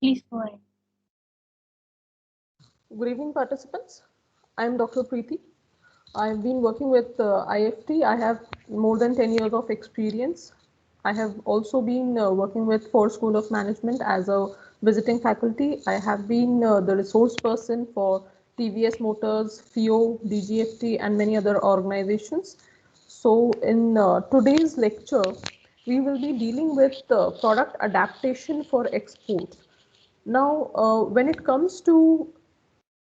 Please go ahead. Good evening, participants. I am Dr. Preeti. I've been working with IFT. I have more than 10 years of experience. I have also been working with Ford School of Management as a visiting faculty. I have been the resource person for TVS Motors, FIO, DGFT, and many other organizations. So, in today's lecture, we will be dealing with product adaptation for exports. Now, when it comes to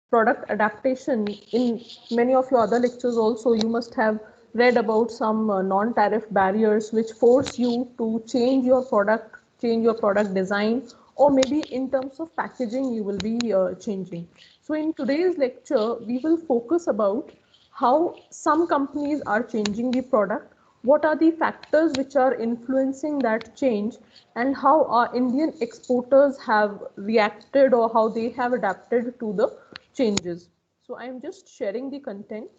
product adaptation, in many of your other lectures also you must have read about some non-tariff barriers which force you to change your product design, or maybe in terms of packaging you will be changing. So in today's lecture we will focus about how some companies are changing the product, what are the factors which are influencing that change, and how our Indian exporters have reacted or how they have adapted to the changes. So I'm just sharing the content.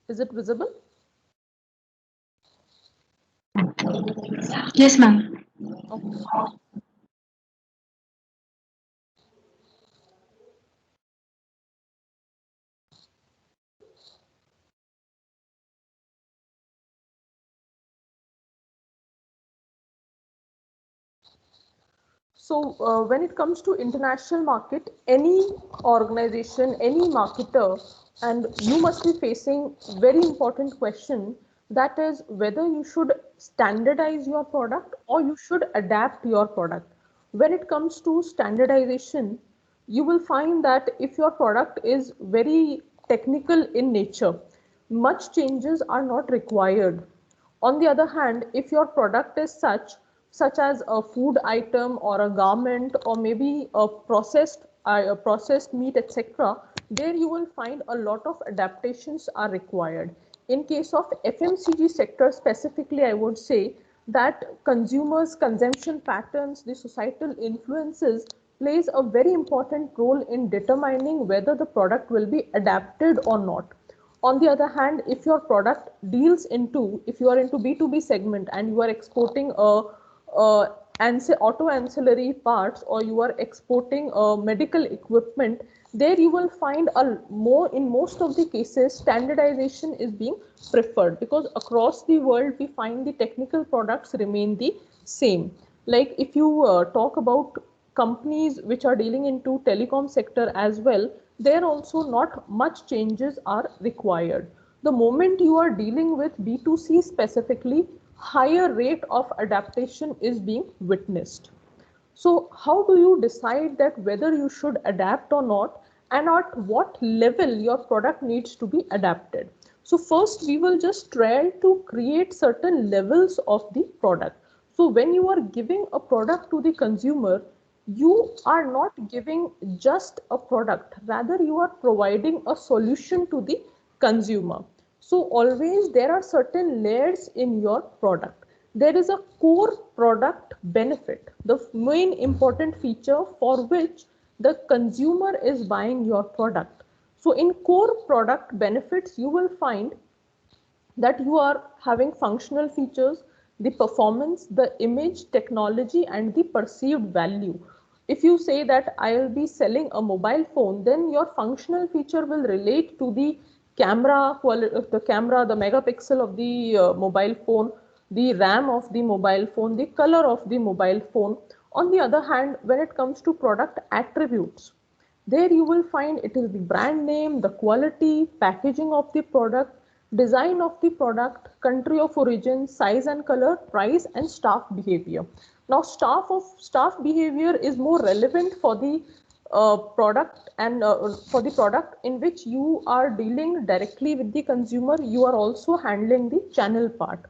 Is it visible? Yes, ma'am. Okay. So when it comes to international market, any organization, any marketer, and you must be facing very important question, that is whether you should standardize your product or you should adapt your product. When it comes to standardization, you will find that if your product is very technical in nature, much changes are not required. On the other hand, if your product is such as a food item or a garment or maybe a processed meat, etc., there you will find a lot of adaptations are required. In case of FMCG sector specifically, I would say that consumers' consumption patterns, the societal influences plays a very important role in determining whether the product will be adapted or not. On the other hand, if your product deals into, if you are into B2B segment and you are exporting auto ancillary parts, or you are exporting medical equipment, there you will find a more, in most of the cases, standardization is being preferred, because across the world we find the technical products remain the same. Like if you talk about companies which are dealing into telecom sector as well, there also not much changes are required. The moment you are dealing with B2C specifically, higher rate of adaptation is being witnessed. So how do you decide that whether you should adapt or not, and at what level your product needs to be adapted? So first we will just try to create certain levels of the product. So when you are giving a product to the consumer, you are not giving just a product, rather you are providing a solution to the consumer. So always there are certain layers in your product. There is a core product benefit, the main important feature for which the consumer is buying your product. So in core product benefits, you will find that you are having functional features, the performance, the image, technology, and the perceived value. If you say that I will be selling a mobile phone, then your functional feature will relate to the camera, the megapixel of the mobile phone, the RAM of the mobile phone, the color of the mobile phone. On the other hand, when it comes to product attributes, there you will find it is the brand name, the quality, packaging of the product, design of the product, country of origin, size and color, price, and staff behavior. Now, staff behavior is more relevant for the product, and for the product in which you are dealing directly with the consumer, you are also handling the channel part.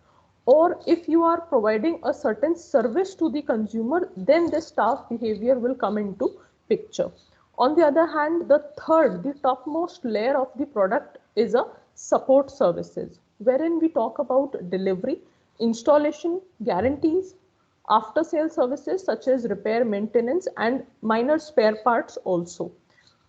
Or if you are providing a certain service to the consumer, then the staff behavior will come into picture. On the other hand, the topmost layer of the product is a support services, wherein we talk about delivery, installation, guarantees, after sale services such as repair, maintenance, and minor spare parts also.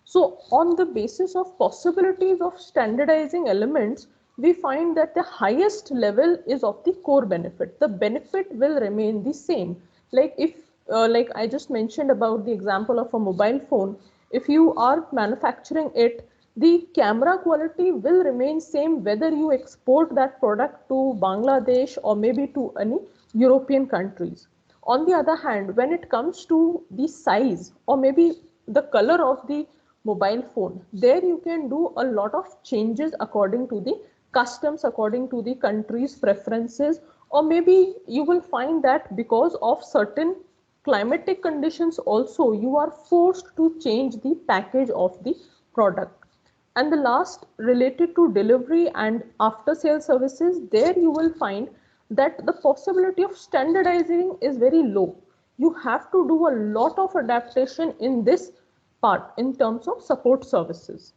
So on the basis of possibilities of standardizing elements, we find that the highest level is of the core benefit. The benefit will remain the same. Like if, like I just mentioned about the example of a mobile phone, if you are manufacturing it, the camera quality will remain same whether you export that product to Bangladesh or maybe to any European countries. On the other hand, when it comes to the size or maybe the color of the mobile phone, there you can do a lot of changes according to the customs, according to the country's preferences, or maybe you will find that because of certain climatic conditions also, you are forced to change the package of the product. And the last, related to delivery and after sale services, there you will find that the possibility of standardizing is very low. You have to do a lot of adaptation in this part in terms of support services.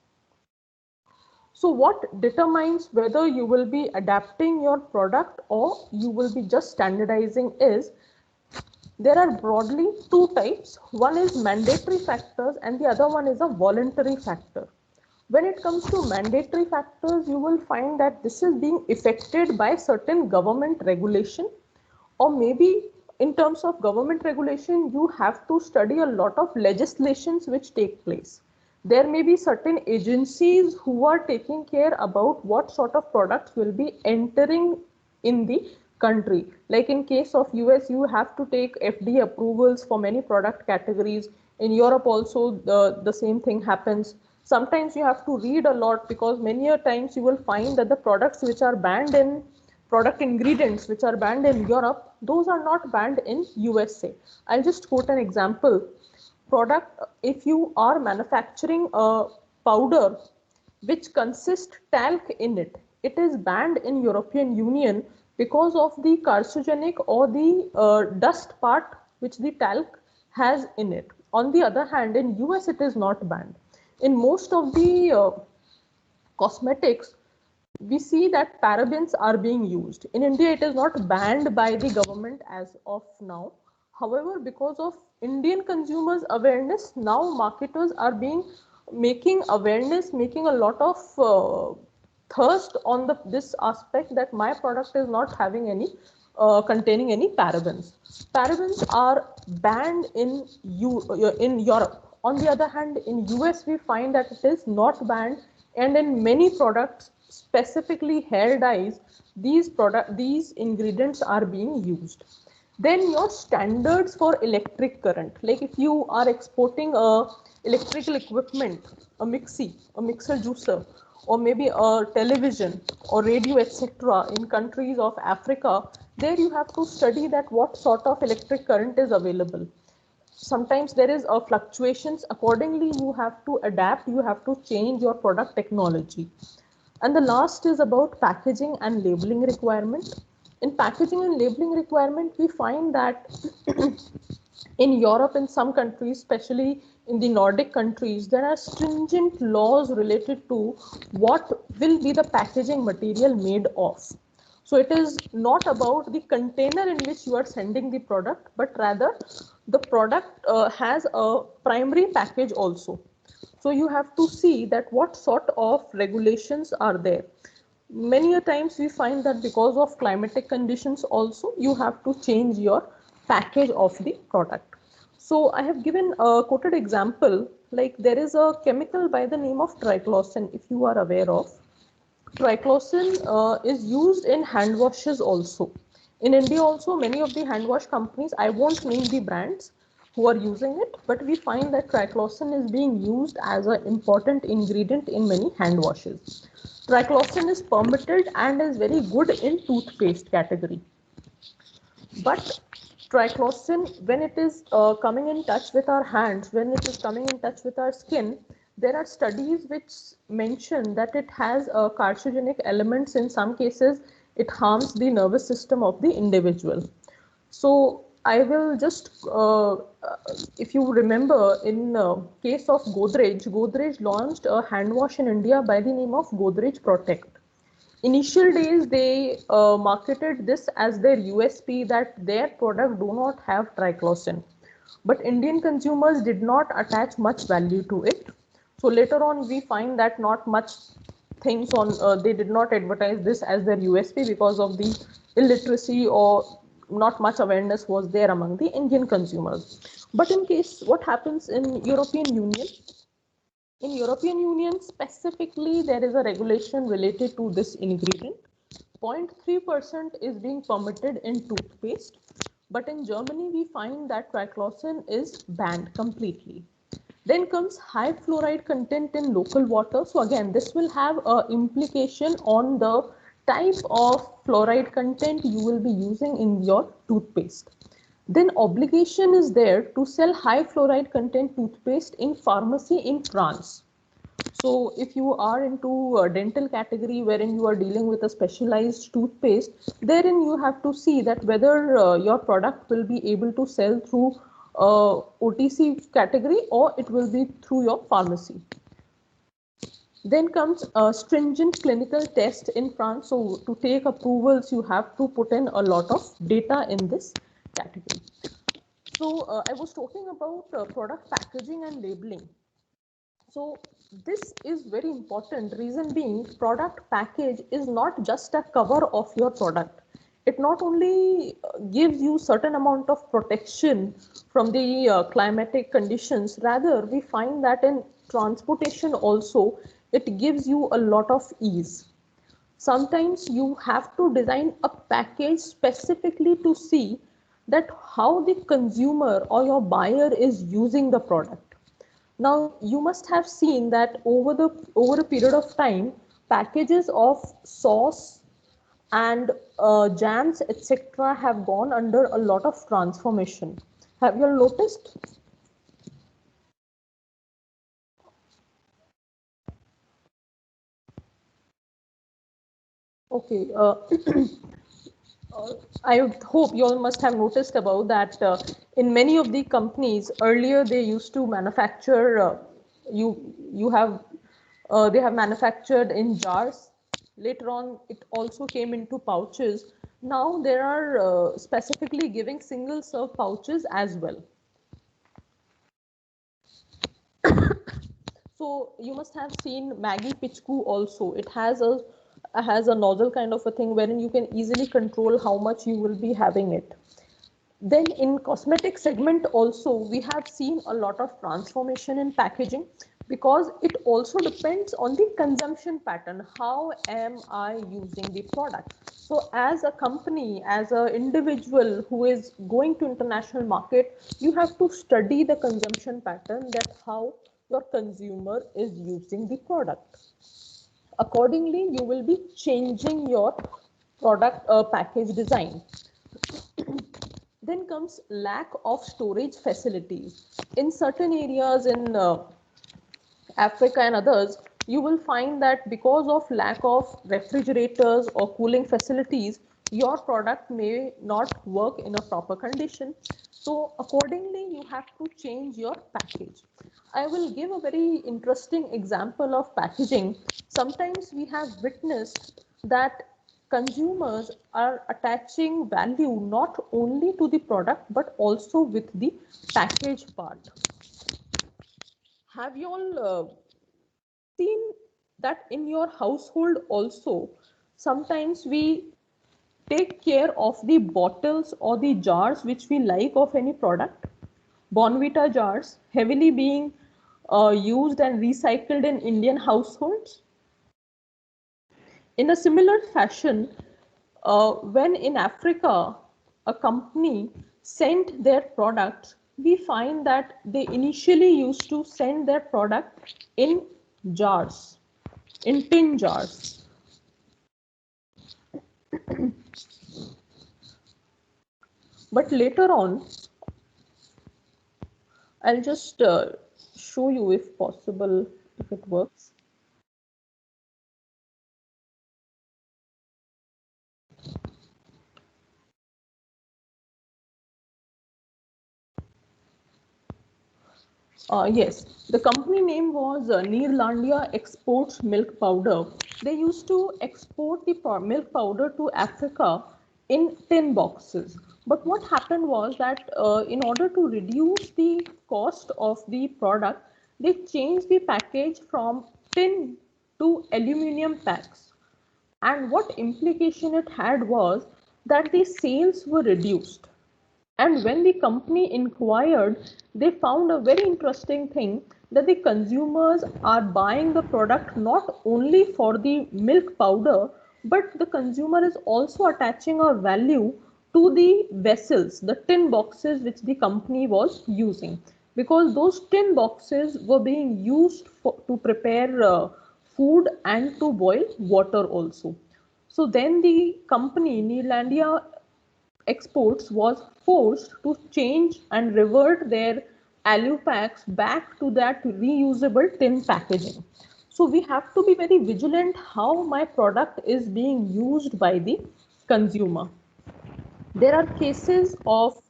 So what determines whether you will be adapting your product or you will be just standardizing is, there are broadly two types. One is mandatory factors and the other one is a voluntary factor. When it comes to mandatory factors, you will find that this is being affected by certain government regulation, or maybe in terms of government regulation, you have to study a lot of legislations which take place. There may be certain agencies who are taking care about what sort of products will be entering in the country. Like in case of US, you have to take FDA approvals for many product categories. In Europe also, the same thing happens. Sometimes you have to read a lot because many a times you will find that the products which are banned in product ingredients which are banned in Europe, those are not banned in USA. I'll just quote an example. Product, if you are manufacturing a powder which consists talc in it, it is banned in European Union because of the carcinogenic or the dust part which the talc has in it. On the other hand, in US it is not banned. In most of the cosmetics, we see that parabens are being used. In India, it is not banned by the government as of now. However, because of Indian consumers' awareness, now marketers are being making awareness, making a lot of thirst on this aspect that my product is not having any containing any parabens. Parabens are banned in Europe. On the other hand, in US, we find that it is not banned, and in many products, specifically hair dyes, these ingredients are being used. Then your standards for electric current, like if you are exporting a electrical equipment, a mixer juicer, or maybe a television or radio, etc., in countries of Africa, there you have to study that what sort of electric current is available. Sometimes there is a fluctuations, accordingly you have to adapt, you have to change your product technology. And the last is about packaging and labeling requirement. In packaging and labeling requirement, we find that in Europe, in some countries, especially in the Nordic countries, there are stringent laws related to what will be the packaging material made of. So it is not about the container in which you are sending the product, but rather the product has a primary package also. So you have to see that what sort of regulations are there. Many a times we find that because of climatic conditions also, you have to change your package of the product. So I have given a quoted example, like there is a chemical by the name of triclosan, if you are aware of. Triclosan is used in hand washes also. In India also, many of the hand wash companies, I won't name the brands who are using it, but we find that triclosan is being used as an important ingredient in many hand washes. Triclosan is permitted and is very good in toothpaste category. But triclosan, when it is coming in touch with our hands, when it is coming in touch with our skin, there are studies which mention that it has carcinogenic elements. In some cases, it harms the nervous system of the individual. So I will just, if you remember, in case of Godrej launched a hand wash in India by the name of Godrej Protect. Initial days, they marketed this as their USP that their product do not have triclosan. But Indian consumers did not attach much value to it. So later on, we find that not much things on, they did not advertise this as their USP because of the illiteracy, or not much awareness was there among the Indian consumers. But in case what happens in European Union, in European Union specifically, there is a regulation related to this ingredient. 0.3% is being permitted in toothpaste, but in Germany we find that triclosan is banned completely. Then comes high fluoride content in local water. So again, this will have a implication on the type of fluoride content you will be using in your toothpaste. Then obligation is there to sell high fluoride content toothpaste in pharmacy in France. So if you are into a dental category wherein you are dealing with a specialized toothpaste, therein you have to see that whether your product will be able to sell through OTC category or it will be through your pharmacy. Then comes a stringent clinical test in France. So to take approvals, you have to put in a lot of data in this category. So I was talking about product packaging and labeling. So this is very important. Reason being, product package is not just a cover of your product. It not only gives you certain amount of protection from the climatic conditions, rather we find that in transportation also it gives you a lot of ease. Sometimes you have to design a package specifically to see that how the consumer or your buyer is using the product. Now you must have seen that over a period of time, packages of sauce and jams, etc., have gone under a lot of transformation. Have you all noticed? Okay. I hope you all must have noticed about that. In many of the companies earlier, they used to manufacture. You have they have manufactured in jars. Later on, it also came into pouches. Now there are specifically giving single serve pouches as well. So you must have seen Maggie Pichku also. It has a nozzle kind of a thing wherein you can easily control how much you will be having it. Then in cosmetic segment also, we have seen a lot of transformation in packaging because it also depends on the consumption pattern. How am I using the product? So as a company, as an individual who is going to international market, you have to study the consumption pattern, that how your consumer is using the product. Accordingly, you will be changing your product package design. Then comes lack of storage facilities. In certain areas in Africa and others, you will find that because of lack of refrigerators or cooling facilities, your product may not work in a proper condition. So accordingly, you have to change your package. I will give a very interesting example of packaging. Sometimes we have witnessed that consumers are attaching value not only to the product but also with the package part. Have you all seen that in your household also sometimes we take care of the bottles or the jars which we like of any product? Bonvita jars heavily being used and recycled in Indian households. In a similar fashion, when in Africa a company sent their products, we find that they initially used to send their product in jars, in tin jars. But later on, I'll just show you if possible, if it works. Yes, the company name was Neerlandia Exports Milk Powder. They used to export the milk powder to Africa in tin boxes. But what happened was that in order to reduce the cost of the product, they changed the package from tin to aluminum packs. And what implication it had was that the sales were reduced. And when the company inquired, they found a very interesting thing, that the consumers are buying the product not only for the milk powder, but the consumer is also attaching a value to the vessels, the tin boxes which the company was using. Because those tin boxes were being used to prepare food and to boil water also. So then the company, Neerlandia Exports, was forced to change and revert their alu packs back to that reusable tin packaging. So we have to be very vigilant how my product is being used by the consumer. There are cases of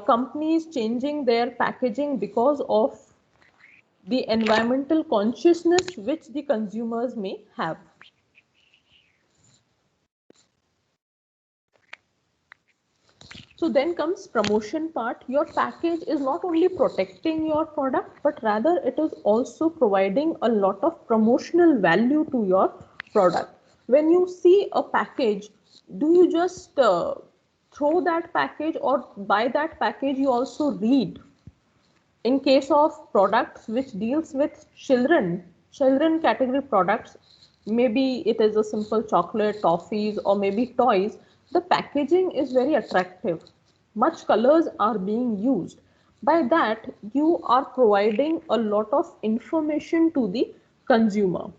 companies changing their packaging because of the environmental consciousness which the consumers may have. So then comes promotion part. Your package is not only protecting your product, but rather it is also providing a lot of promotional value to your product. When you see a package, do you just throw that package, or by that package you also read? In case of products which deals with children category products, maybe it is a simple chocolate, toffees, or maybe toys, the packaging is very attractive, much colors are being used. By that you are providing a lot of information to the consumer.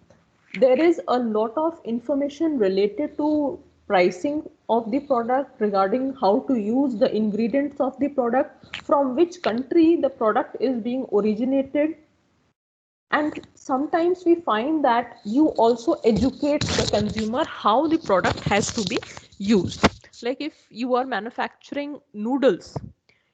There is a lot of information related to pricing of the product, regarding how to use the ingredients of the product, from which country the product is being originated. And sometimes we find that you also educate the consumer how the product has to be used. Like if you are manufacturing noodles,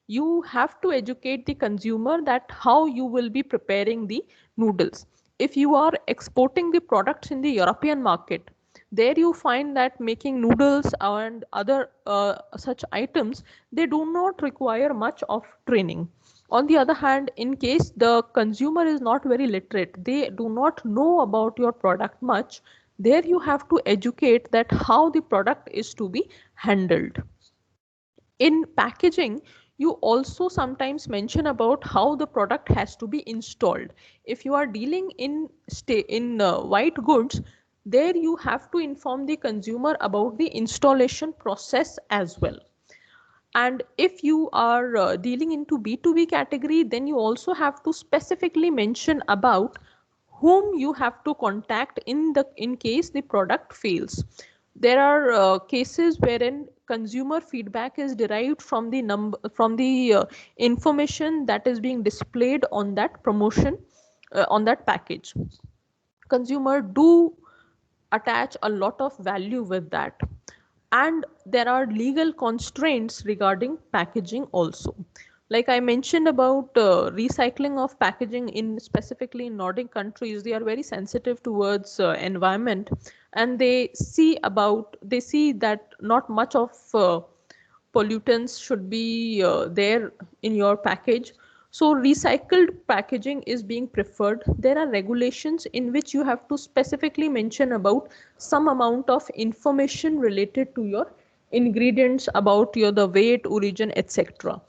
you have to educate the consumer that how you will be preparing the noodles. If you are exporting the products in the European market, there you find that making noodles and other such items, they do not require much of training. On the other hand, in case the consumer is not very literate, they do not know about your product much, there you have to educate that how the product is to be handled. In packaging, you also sometimes mention about how the product has to be installed. If you are dealing in white goods, there you have to inform the consumer about the installation process as well. And if you are dealing into B2B category, then you also have to specifically mention about whom you have to contact in case the product fails. There are cases wherein consumer feedback is derived from the information that is being displayed on that promotion, on that package. Consumer do attach a lot of value with that. And there are legal constraints regarding packaging also. Like I mentioned about recycling of packaging, in specifically in Nordic countries, they are very sensitive towards environment, and they see that not much of pollutants should be there in your package. So recycled packaging is being preferred. There are regulations in which you have to specifically mention about some amount of information related to your ingredients, about your the weight, origin, etc.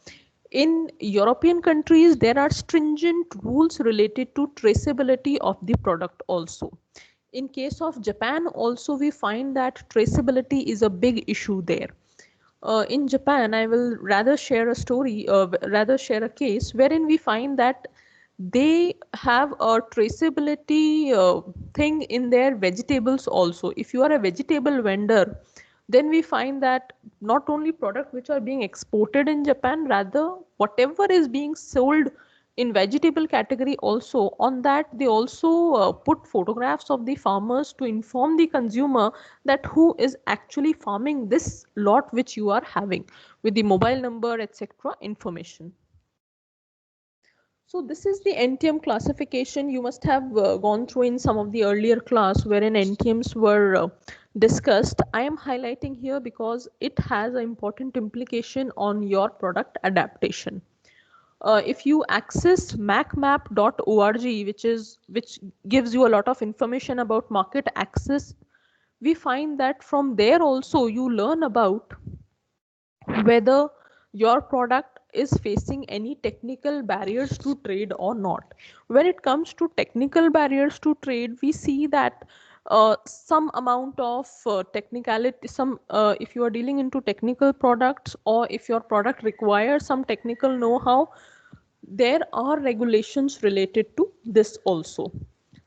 In European countries, there are stringent rules related to traceability of the product also. In case of Japan also, we find that traceability is a big issue there. In Japan, I will rather share a story, rather share a case wherein we find that they have a traceability thing in their vegetables also. If you are a vegetable vendor, then we find that not only products which are being exported in Japan, rather whatever is being sold in vegetable category also, on that they also put photographs of the farmers to inform the consumer that who is actually farming this lot which you are having, with the mobile number, etc. information. So this is the NTM classification. You must have gone through in some of the earlier class wherein NTMs were discussed. I am highlighting here because it has an important implication on your product adaptation. if you access macmap.org, which gives you a lot of information about market access, we find that from there also you learn about whether your product is facing any technical barriers to trade or not. When it comes to technical barriers to trade, we see that some amount of technicality, if you are dealing into technical products, or if your product requires some technical know-how, there are regulations related to this also.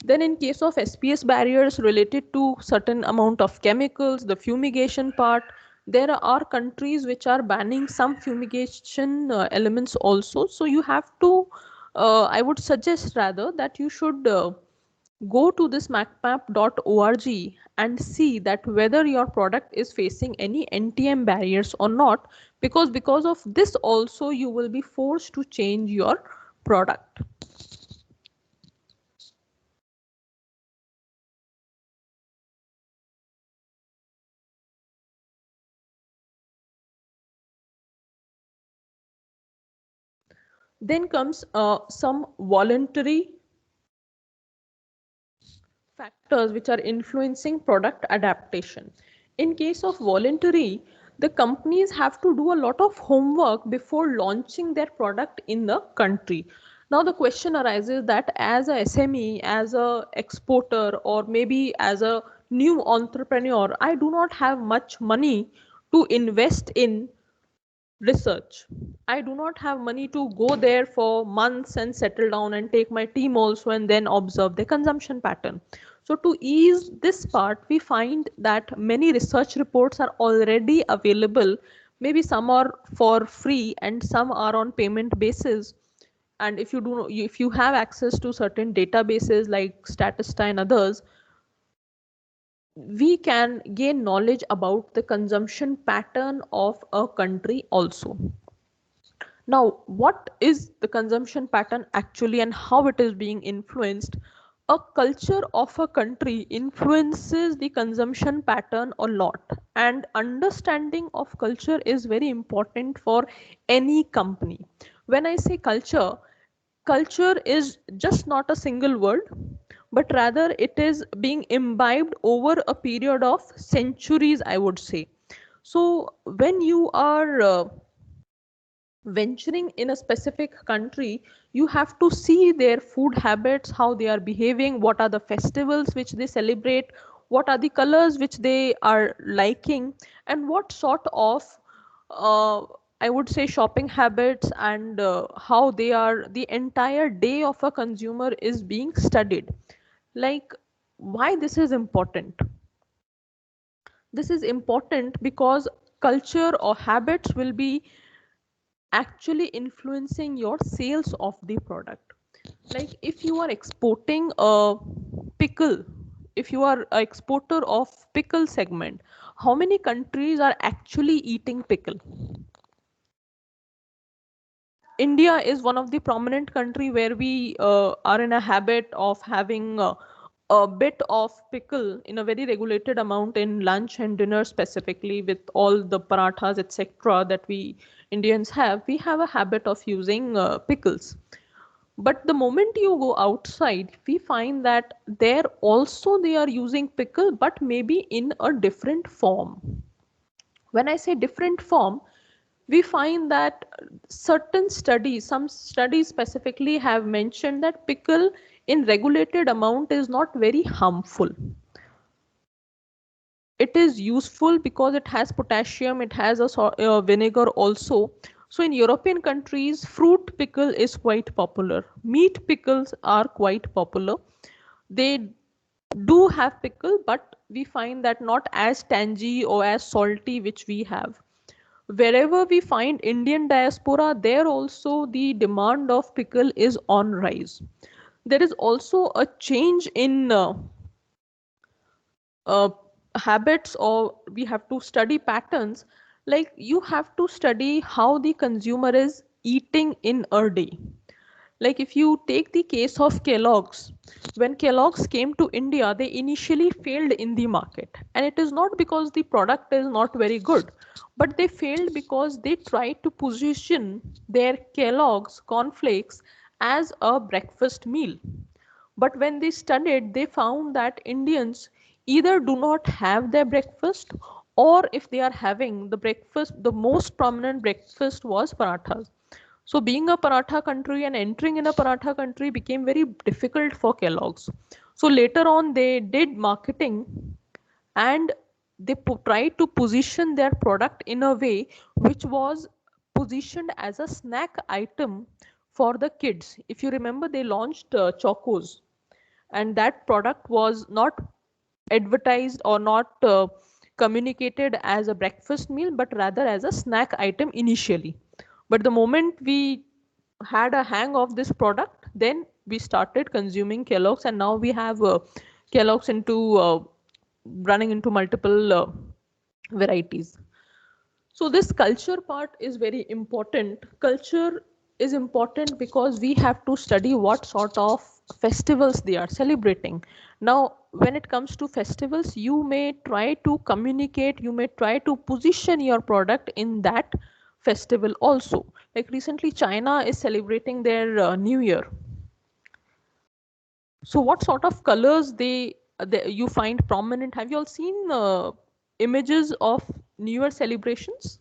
Then in case of SPS barriers related to certain amount of chemicals, the fumigation part, there are countries which are banning some fumigation elements also. So you have to, I would suggest rather that you should go to this macmap.org and see that whether your product is facing any NTM barriers or not, because of this also you will be forced to change your product. Then comes some voluntary factors which are influencing product adaptation. In case of voluntary, the companies have to do a lot of homework before launching their product in the country. Now the question arises that as a SME, as a exporter, or maybe as a new entrepreneur, I do not have much money to invest in research. I do not have money to go there for months and settle down and take my team also and then observe the consumption pattern. So to ease this part, we find that many research reports are already available. Maybe some are for free and some are on payment basis. And if you have access to certain databases like Statista and others, we can gain knowledge about the consumption pattern of a country also. Now, what is the consumption pattern actually and how it is being influenced? A culture of a country influences the consumption pattern a lot, and understanding of culture is very important for any company. When I say culture, culture is just not a single word, but rather it is being imbibed over a period of centuries, I would say. So when you are venturing in a specific country, you have to see their food habits, how they are behaving, what are the festivals which they celebrate, what are the colors which they are liking, and what sort of uh, I would say shopping habits, and how they are, the entire day of a consumer is being studied. Like, why this is important? This is important because culture or habits will be actually influencing your sales of the product. Like if you are exporting a pickle, if you are an exporter of pickle segment, how many countries are actually eating pickle? India is one of the prominent country where we are in a habit of having a bit of pickle in a very regulated amount in lunch and dinner, specifically with all the parathas, etc. that we Indians have. We have a habit of using pickles. But the moment you go outside, we find that there also they are using pickle, but maybe in a different form. When I say different form, we find that certain studies, some studies specifically have mentioned that pickle in regulated amount is not very harmful. It is useful because it has potassium, it has a vinegar also. So in European countries, fruit pickle is quite popular. Meat pickles are quite popular. They do have pickle, but we find that not as tangy or as salty which we have. Wherever we find Indian diaspora, there also the demand of pickle is on rise. There is also a change in uh, habits, or we have to study patterns. Like you have to study how the consumer is eating in a day. Like if you take the case of Kellogg's, When Kellogg's came to India, they initially failed in the market. And it is not because the product is not very good, but they failed because they tried to position their Kellogg's cornflakes as a breakfast meal. But when they studied, they found that Indians either do not have their breakfast, or if they are having the breakfast, the most prominent breakfast was parathas. So being a paratha country and entering in a paratha country became very difficult for Kellogg's. So later on, they did marketing, and they tried to position their product in a way which was positioned as a snack item for the kids. If you remember, they launched chocos, and that product was not advertised or not communicated as a breakfast meal, but rather as a snack item initially. But the moment we had a hang of this product, then we started consuming Kellogg's, and now we have Kellogg's into running into multiple varieties. So this culture part is very important. Culture is important because we have to study what sort of festivals they are celebrating. Now, when it comes to festivals, you may try to communicate, you may try to position your product in that festival also. Like recently, China is celebrating their New Year. So what sort of colors they you find prominent? Have you all seen images of New Year celebrations?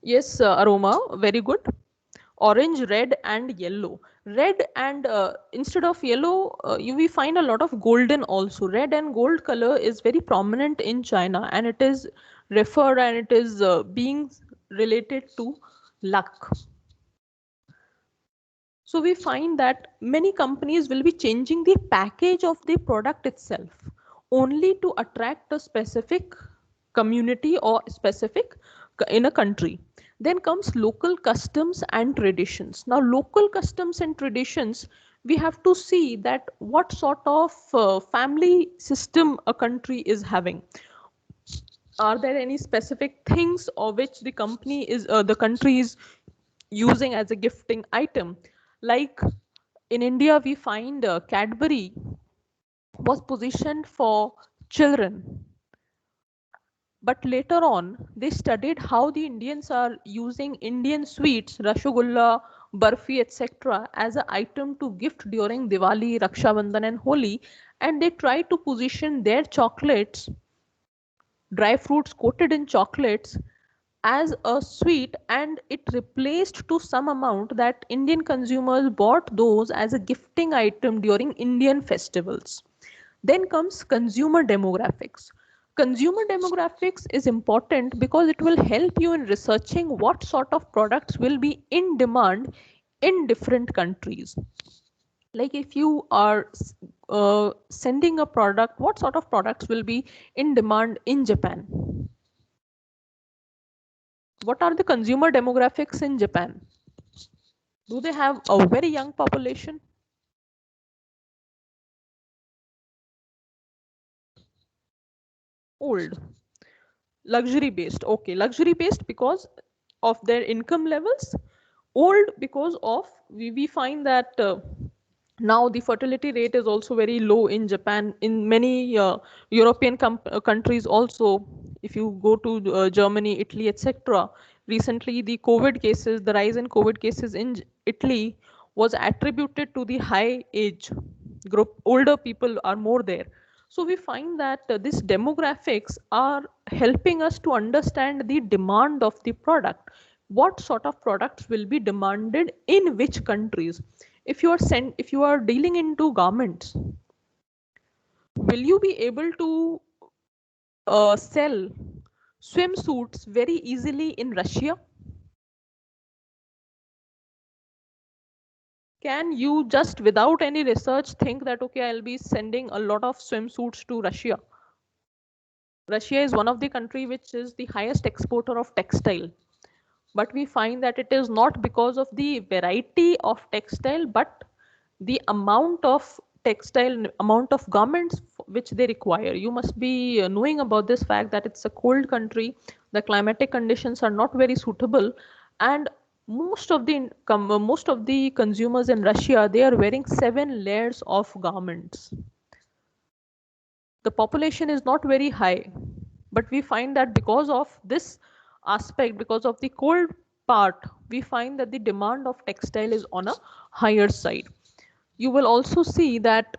Yes, aroma, very good. Orange, red, and yellow. Red and instead of yellow, we find a lot of golden also. Red and gold color is very prominent in China, and it is referred and it is being related to luck. So we find that many companies will be changing the package of the product itself only to attract a specific community or specific in a country. Then comes local customs and traditions. Now, local customs and traditions, we have to see that what sort of family system a country is having. Are there any specific things or which the country is using as a gifting item? Like in India, we find Cadbury was positioned for children, but later on they studied how the Indians are using Indian sweets, rasgulla, barfi, etc., as an item to gift during Diwali, Raksha Bandhan, and Holi, and they tried to position their chocolates, dry fruits coated in chocolates, as a sweet, and it replaced to some amount that Indian consumers bought those as a gifting item during Indian festivals. Then comes consumer demographics. Consumer demographics is important because it will help you in researching what sort of products will be in demand in different countries. Like if you are sending a product, what sort of products will be in demand in Japan? What are the consumer demographics in Japan? Do they have a very young population? Old. Luxury based. Okay, luxury based because of their income levels. Old because of we find that now the fertility rate is also very low in Japan. In many European countries also, if you go to Germany, Italy, etc., recently the COVID cases, the rise in COVID cases in Italy was attributed to the high age group. Older people are more there. So we find that these demographics are helping us to understand the demand of the product. What sort of products will be demanded in which countries? If you are dealing into garments, will you be able to sell swimsuits very easily in Russia? Can you just without any research think that okay, I'll be sending a lot of swimsuits to Russia? Russia is one of the country which is the highest exporter of textile. but we find that it is not because of the variety of textile, but the amount of garments which they require. You must be knowing about this fact that it's a cold country, the climatic conditions are not very suitable, and most of the consumers in Russia, they are wearing 7 layers of garments. The population is not very high, but we find that because of this aspect, because of the cold part, we find that the demand of textile is on a higher side. You will also see that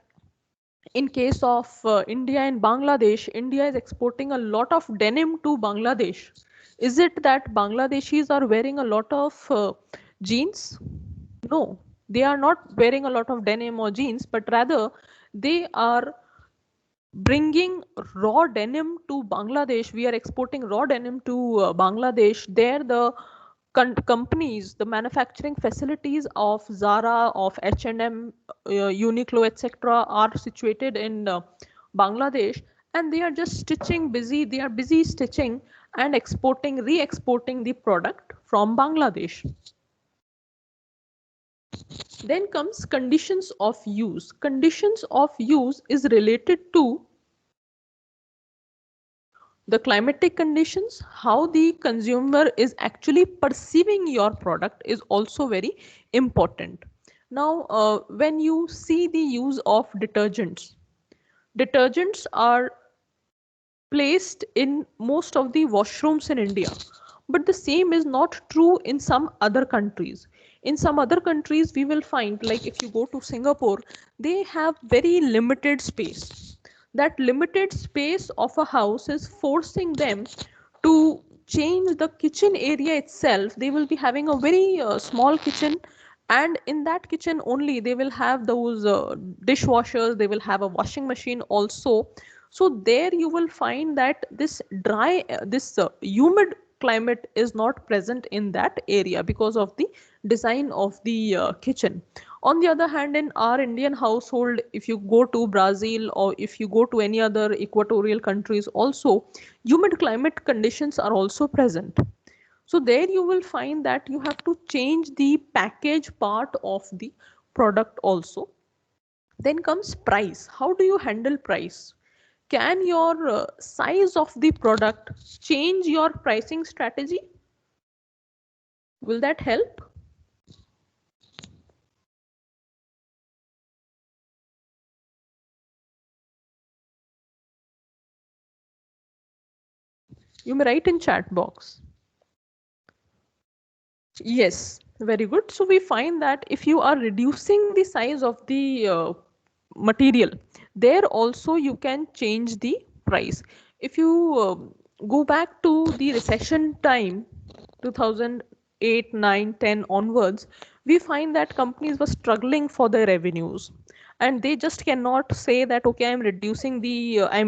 in case of India and Bangladesh, India is exporting a lot of denim to Bangladesh. Is it that Bangladeshis are wearing a lot of jeans? No, they are not wearing a lot of denim or jeans, but rather they are bringing raw denim to Bangladesh. We are exporting raw denim to Bangladesh. There, the companies, the manufacturing facilities of Zara, of H&M, Uniqlo, etc., are situated in Bangladesh, and they are just stitching busy. They are busy stitching and exporting, re-exporting the product from Bangladesh. Then comes conditions of use. Conditions of use is related to the climatic conditions. How the consumer is actually perceiving your product is also very important. Now, when you see the use of detergents are placed in most of the washrooms in India. But the same is not true in some other countries. In some other countries, we will find, like if you go to Singapore, they have very limited space. That limited space of a house is forcing them to change the kitchen area itself. They will be having a very small kitchen, and in that kitchen only they will have those dishwashers, they will have a washing machine also. So there you will find that this humid climate is not present in that area because of the design of the kitchen. On the other hand, in our Indian household, if you go to Brazil or if you go to any other equatorial countries also, humid climate conditions are also present. So there you will find that you have to change the package part of the product also. Then comes price. How do you handle price? Can your size of the product change your pricing strategy? Will that help? You may write in chat box. Yes, very good. So we find that if you are reducing the size of the material, there also you can change the price. If you go back to the recession time, 2008, 9, 10 onwards, we find that companies were struggling for their revenues. And they just cannot say that, okay, I'm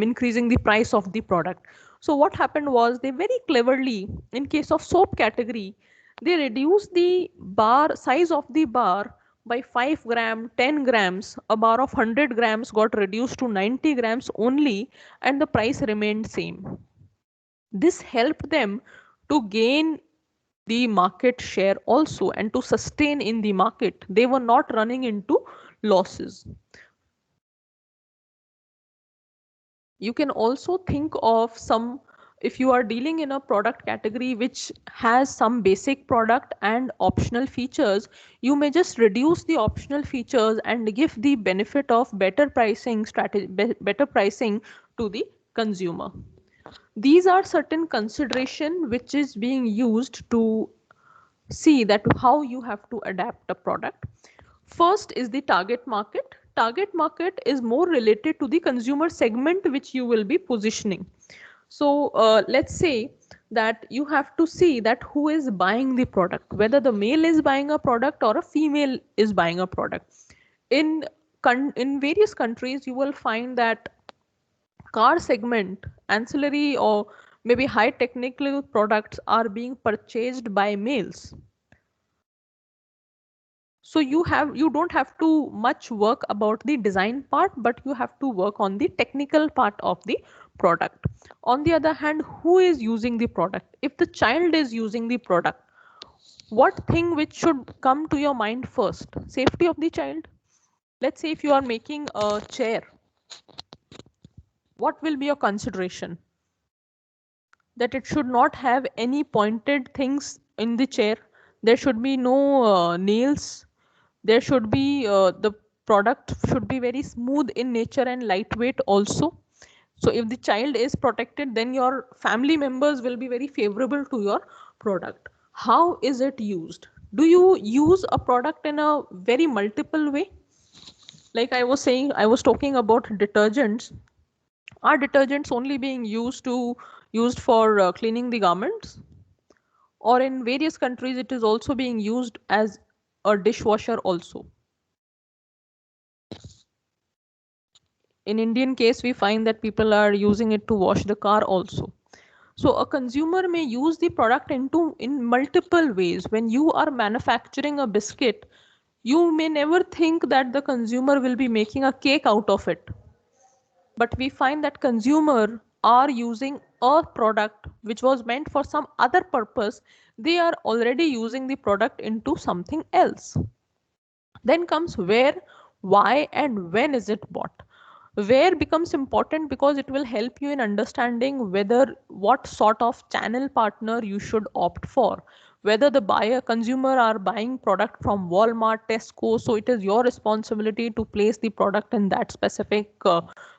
increasing the price of the product. So what happened was they very cleverly, in case of soap category, they reduced the bar size of the bar by 5 gram, 10 grams. A bar of 100 grams got reduced to 90 grams only, and the price remained same. This helped them to gain the market share also and to sustain in the market. They were not running into losses. You can also think of some, if you are dealing in a product category which has some basic product and optional features, you may just reduce the optional features and give the benefit of better pricing strategy, better pricing to the consumer. These are certain consideration which is being used to see that how you have to adapt a product. First is the target market. Target market is more related to the consumer segment which you will be positioning. So let's say that you have to see that who is buying the product, whether the male is buying a product or a female is buying a product. In in various countries, you will find that car segment, ancillary or maybe high technical products are being purchased by males. So you don't have to much work about the design part, but you have to work on the technical part of the product. On the other hand, who is using the product? If the child is using the product, what thing which should come to your mind first? Safety of the child. Let's say if you are making a chair, what will be your consideration? That it should not have any pointed things in the chair. There should be no nails. There should be the product should be very smooth in nature and lightweight also. So if the child is protected, then your family members will be very favorable to your product. How is it used? Do you use a product in a very multiple way? Like I was saying, I was talking about detergents. Are detergents only being used for cleaning the garments? Or in various countries, it is also being used as a dishwasher also. In Indian case, we find that people are using it to wash the car also. So a consumer may use the product in multiple ways. When you are manufacturing a biscuit, you may never think that the consumer will be making a cake out of it. But we find that consumer are using a product which was meant for some other purpose. They are already using the product into something else. Then comes where, why, and when is it bought. Where becomes important because it will help you in understanding whether what sort of channel partner you should opt for. Whether the buyer consumer are buying product from Walmart, Tesco, so it is your responsibility to place the product in that specific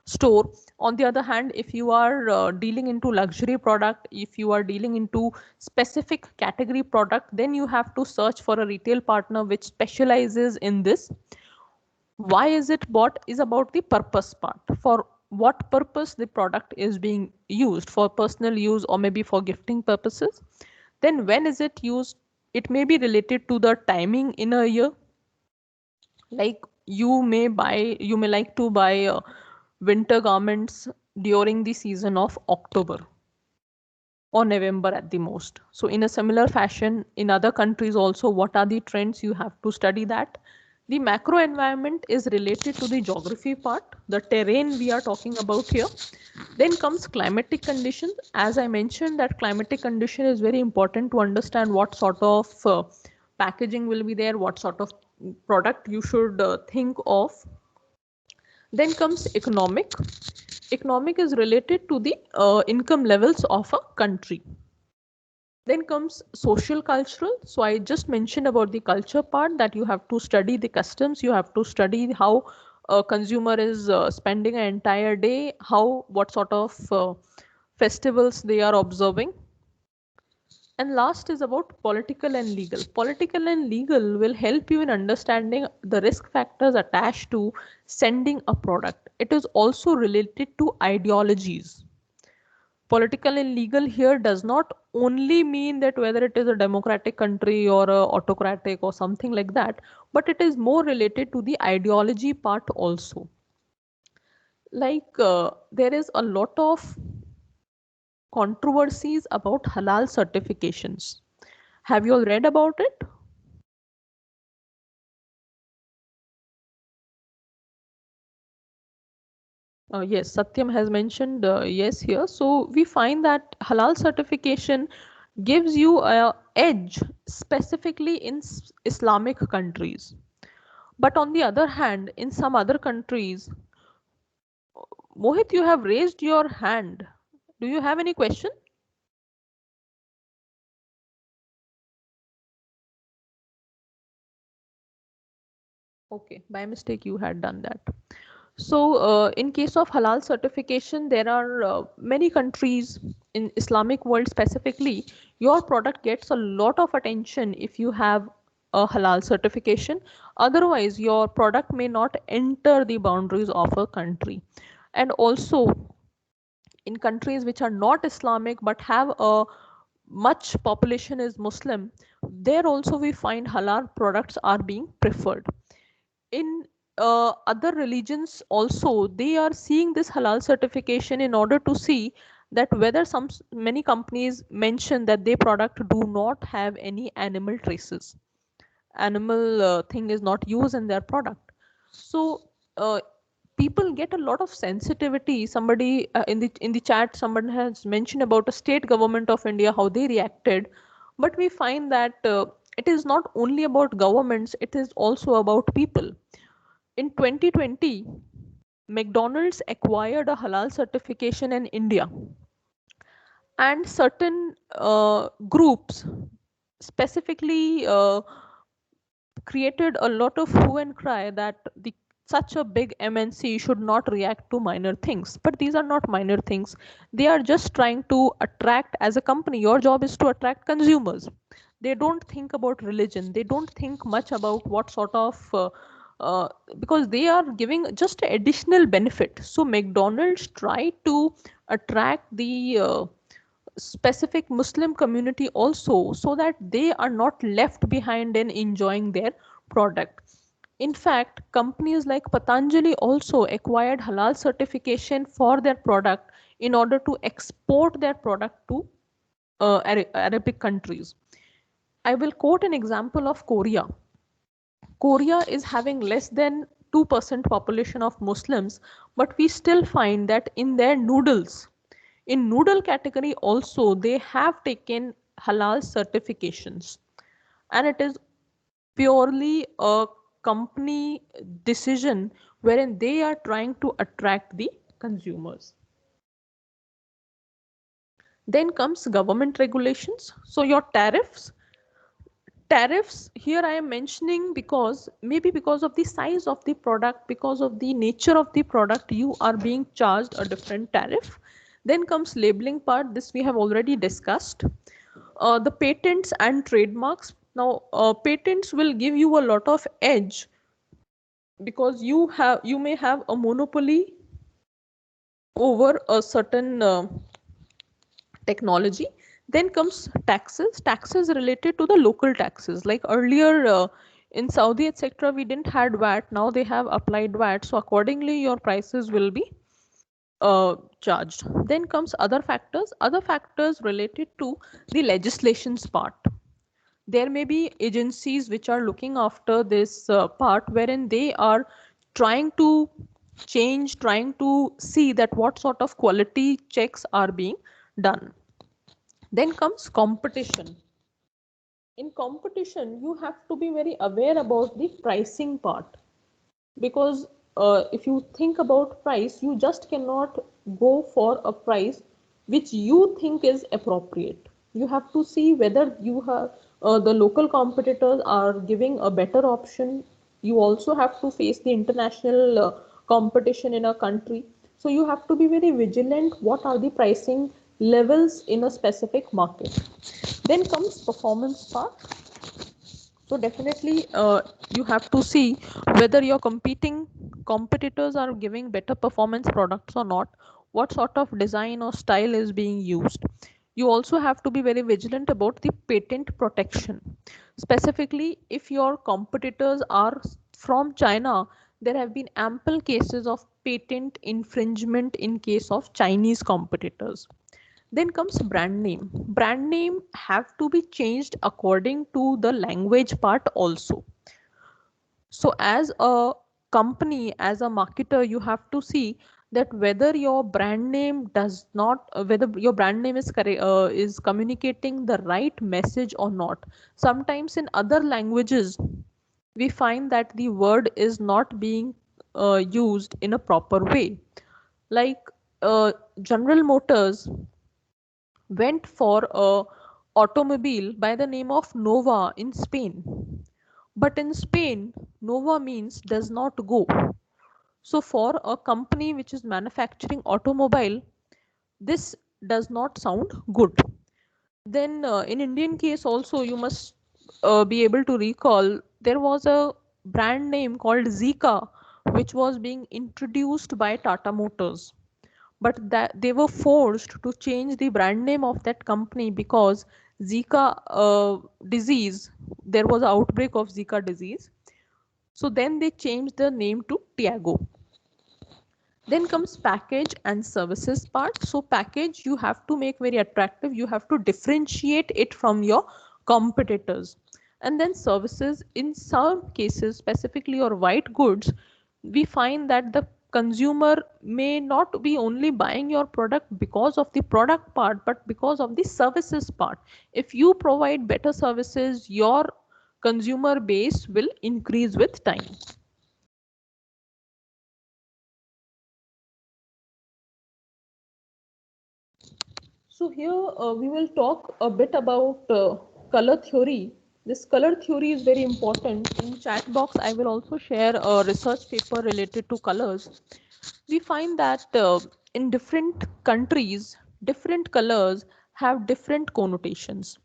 store. On the other hand, if you are dealing into luxury product, if you are dealing into specific category product, then you have to search for a retail partner which specializes in this. Why is it bought is about the purpose part. For what purpose the product is being used, for personal use or maybe for gifting purposes. Then when is it used? It may be related to the timing in a year. Like you may like to buy winter garments during the season of October or November at the most. So in a similar fashion, in other countries also, what are the trends? You have to study that. The macro environment is related to the geography part, the terrain we are talking about here. Then comes climatic conditions. As I mentioned, that climatic condition is very important to understand what sort of packaging will be there, what sort of product you should think of. Then comes economic. Economic is related to the income levels of a country. Then comes social cultural. So I just mentioned about the culture part, that you have to study the customs, you have to study how a consumer is spending an entire day, what sort of festivals they are observing. And last is about political and legal. Political and legal will help you in understanding the risk factors attached to sending a product. It is also related to ideologies. Political and legal here does not only mean that whether it is a democratic country or a autocratic or something like that, but it is more related to the ideology part also. Like there is a lot of controversies about halal certifications. Have you all read about it? Yes, Satyam has mentioned yes here. So we find that halal certification gives you a edge specifically in Islamic countries. But on the other hand, in some other countries, Mohit, you have raised your hand. Do you have any question? Okay, by mistake you had done that. So, in case of halal certification, there are many countries in Islamic world specifically. Your product gets a lot of attention if you have a halal certification. Otherwise, your product may not enter the boundaries of a country. And also, in countries which are not Islamic but have a much population is Muslim, there also we find halal products are being preferred. In other religions also, they are seeing this halal certification in order to see that whether many companies mention that their product do not have any animal traces, animal thing is not used in their product. So people get a lot of sensitivity. Somebody in the chat, someone has mentioned about a state government of India, how they reacted. But we find that it is not only about governments, it is also about people. In 2020, McDonald's acquired a halal certification in India, and certain groups specifically created a lot of hue and cry that the such a big MNC should not react to minor things. But these are not minor things. They are just trying to attract, as a company, your job is to attract consumers. They don't think about religion. They don't think much about what sort of uh, because they are giving just additional benefit. So McDonald's try to attract the specific Muslim community also, so that they are not left behind in enjoying their product. In fact, companies like Patanjali also acquired halal certification for their product in order to export their product to Arabic countries. I will quote an example of Korea. Korea is having less than 2% population of Muslims, but we still find that in their noodles, in noodle category also, they have taken halal certifications. And it is purely a company decision wherein they are trying to attract the consumers. Then comes government regulations. So your tariffs here I am mentioning because maybe because of the size of the product, because of the nature of the product, you are being charged a different tariff. Then comes labeling part. This we have already discussed. The patents and trademarks. Now patents will give you a lot of edge because you may have a monopoly over a certain technology. Then comes taxes related to the local taxes. Like earlier in Saudi, etc., we didn't had VAT. Now they have applied VAT. So accordingly, your prices will be charged. Then comes other factors related to the legislations part. There may be agencies which are looking after this part, wherein they are trying to trying to see that what sort of quality checks are being done. Then comes competition. In competition, you have to be very aware about the pricing part, because if you think about price, you just cannot go for a price which you think is appropriate. You have to see whether you have the local competitors are giving a better option. You also have to face the international competition in a country. So you have to be very vigilant what are the pricing levels in a specific market. Then comes performance part. So definitely you have to see whether your competing competitors are giving better performance products or not, what sort of design or style is being used. You also have to be very vigilant about the patent protection. Specifically, if your competitors are from China, there have been ample cases of patent infringement in case of Chinese competitors. Then comes brand name. Brand name have to be changed according to the language part also. So as a company, as a marketer, you have to see that whether your brand name does not, whether your brand name is communicating the right message or not. Sometimes in other languages, we find that the word is not being used in a proper way. Like General Motors went for a automobile by the name of Nova in Spain. But in Spain, Nova means does not go. So for a company which is manufacturing automobile, this does not sound good. Then in Indian case also, you must be able to recall there was a brand name called Zika which was being introduced by Tata Motors, but that they were forced to change the brand name of that company because Zika disease, there was an outbreak of Zika disease. So then they changed the name to Tiago. Then comes package and services part. So package you have to make very attractive. You have to differentiate it from your competitors. And then services, in some cases, specifically your white goods, we find that the consumer may not be only buying your product because of the product part, but because of the services part. If you provide better services, your consumer base will increase with time. So here we will talk a bit about color theory. This color theory is very important. In chat box, I will also share a research paper related to colors. We find that in different countries, different colors have different connotations.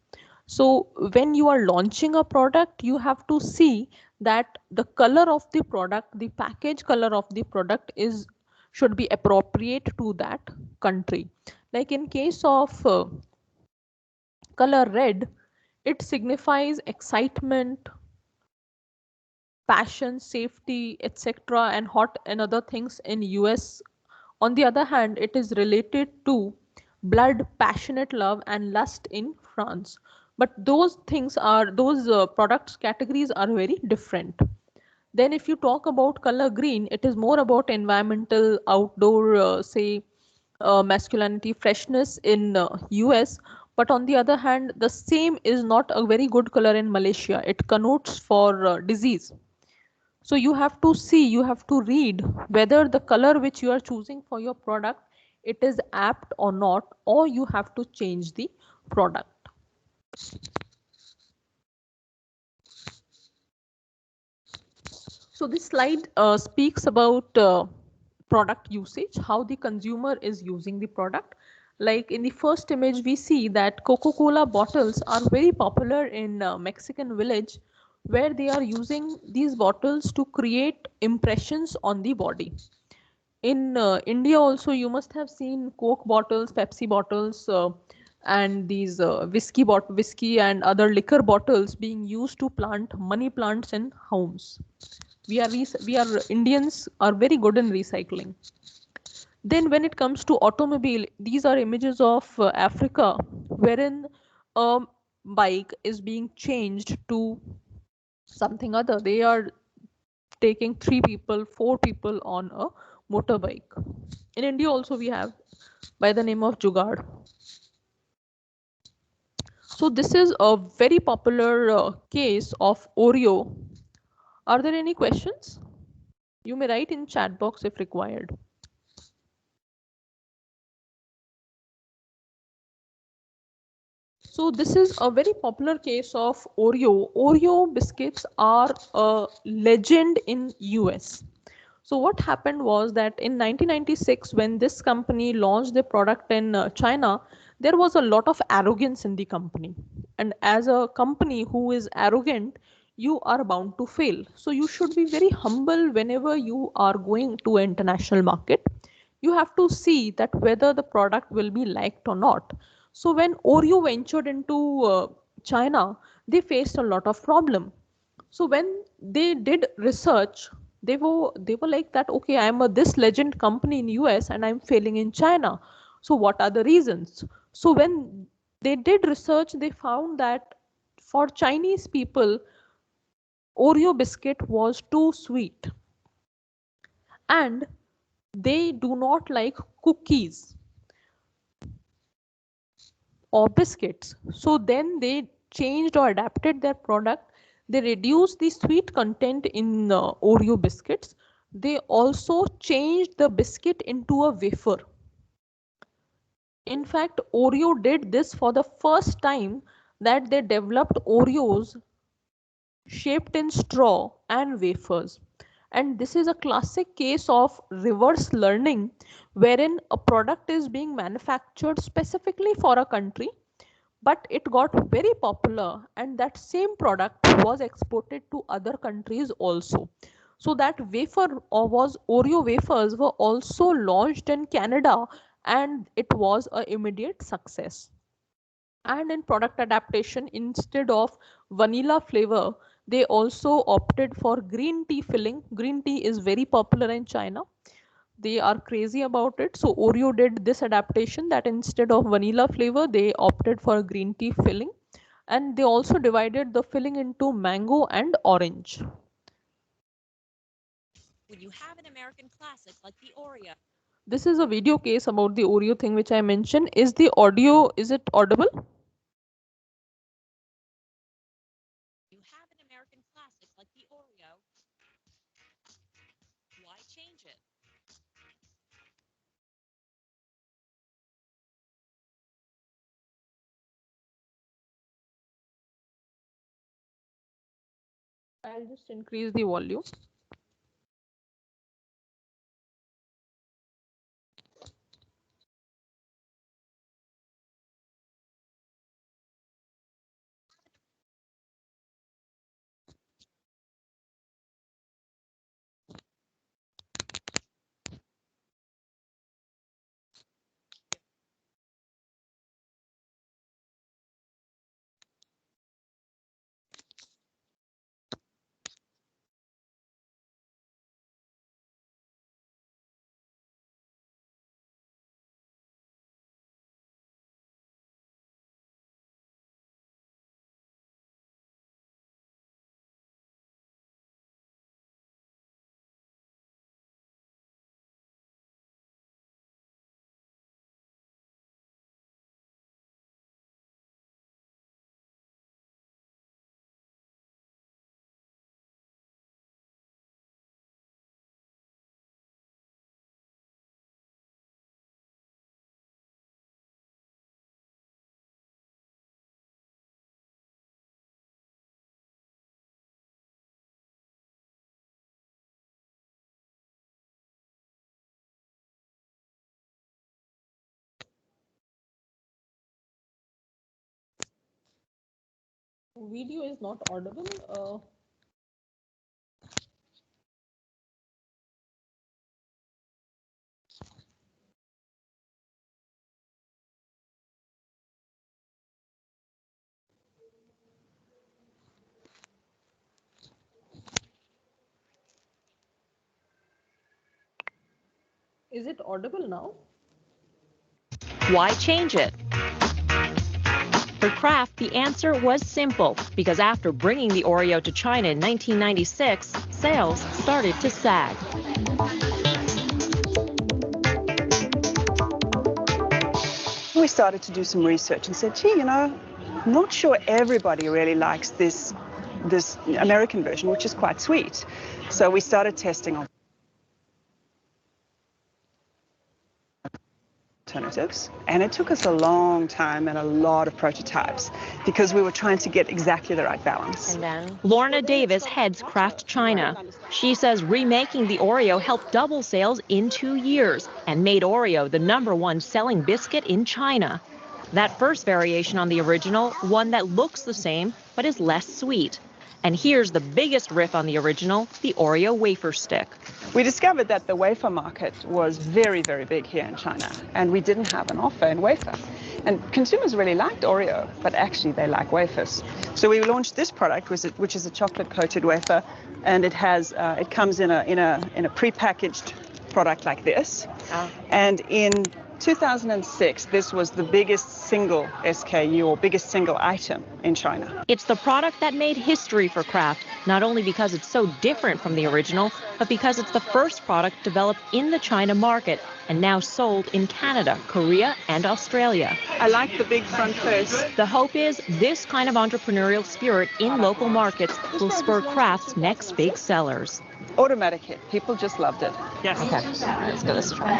So when you are launching a product, you have to see that the color of the product, the package color of the product is should be appropriate to that country. Like in case of color red, it signifies excitement, passion, safety, etc., and hot and other things in US. On the other hand, it is related to blood, passionate love, and lust in France. But those things are those products categories are very different. Then, if you talk about color green, it is more about environmental, outdoor, say, masculinity, freshness in US. But on the other hand, the same is not a very good color in Malaysia. It connotes for disease. So you have to see, you have to read whether the color which you are choosing for your product, it is apt or not, or you have to change the product. So this slide speaks about product usage, how the consumer is using the product. Like in the first image, we see that Coca-Cola bottles are very popular in Mexican village, where they are using these bottles to create impressions on the body. In India also, you must have seen Coke bottles, Pepsi bottles, and these whiskey and other liquor bottles being used to plant money plants in homes. We are Indians are very good in recycling. Then when it comes to automobile, these are images of Africa, wherein a bike is being changed to something other. They are taking 3 people, 4 people on a motorbike. In India also we have by the name of Jugaad. So this is a very popular case of Oreo. Are there any questions? You may write in chat box if required. So this is a very popular case of Oreo. Oreo biscuits are a legend in US. So what happened was that in 1996, when this company launched the product in China, there was a lot of arrogance in the company. And as a company who is arrogant, you are bound to fail. So you should be very humble whenever you are going to an international market. You have to see that whether the product will be liked or not. So when Oreo ventured into China, they faced a lot of problem. So when they did research, they were like that, okay, I'm a this legend company in US and I'm failing in China. So what are the reasons? So when they did research, they found that for Chinese people, Oreo biscuit was too sweet and they do not like cookies or biscuits. So then they changed or adapted their product. They reduced the sweet content in Oreo biscuits. They also changed the biscuit into a wafer. In fact, Oreo did this for the first time, that they developed Oreos shaped in straw and wafers. And this is a classic case of reverse learning, wherein a product is being manufactured specifically for a country, but it got very popular and that same product was exported to other countries also. So that wafer or was Oreo wafers were also launched in Canada and it was an immediate success. And in product adaptation, instead of vanilla flavor, they also opted for green tea filling. Green tea is very popular in China. They are crazy about it. So Oreo did this adaptation, that instead of vanilla flavor, they opted for green tea filling. And they also divided the filling into mango and orange. When you have an American classic like the Oreo. This is a video case about the Oreo thing which I mentioned. Is the audio, is it audible? I'll just increase the volume. Video is not audible. Is it audible now? Why change it? For Kraft, the answer was simple, because after bringing the Oreo to China in 1996, sales started to sag. We started to do some research and said, gee, you know, I'm not sure everybody really likes this American version, which is quite sweet. So we started testing alternatives, and it took us a long time and a lot of prototypes because we were trying to get exactly the right balance. And then Lorna Davis heads Kraft China. She says remaking the Oreo helped double sales in 2 years and made Oreo the #1 selling biscuit in China. That first variation on the original, one that looks the same but is less sweet. And here's the biggest riff on the original, the Oreo wafer stick. We discovered that the wafer market was very, very big here in China, and we didn't have an offer in wafer. And consumers really liked Oreo, but actually they like wafers. So we launched this product, which is a chocolate-coated wafer, and it comes in a pre-packaged product like this. Oh. And in 2006, this was the biggest single SKU or biggest single item in China. It's the product that made history for Kraft, not only because it's so different from the original, but because it's the first product developed in the China market and now sold in Canada, Korea, and Australia. I like the big front face. The hope is this kind of entrepreneurial spirit in local markets will spur Kraft's next big sellers. Automatic hit. People just loved it. Yes. Okay, let's give this a try.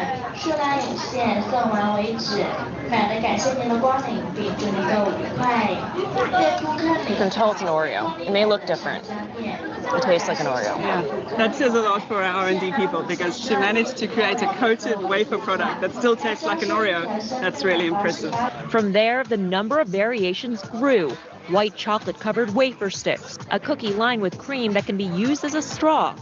You can tell it's an Oreo. It may look different. It tastes like an Oreo. Yeah, that says a lot for our R&D people, because to manage to create a coated wafer product that still tastes like an Oreo, that's really impressive. From there, the number of variations grew. White chocolate-covered wafer sticks, a cookie lined with cream that can be used as a straw,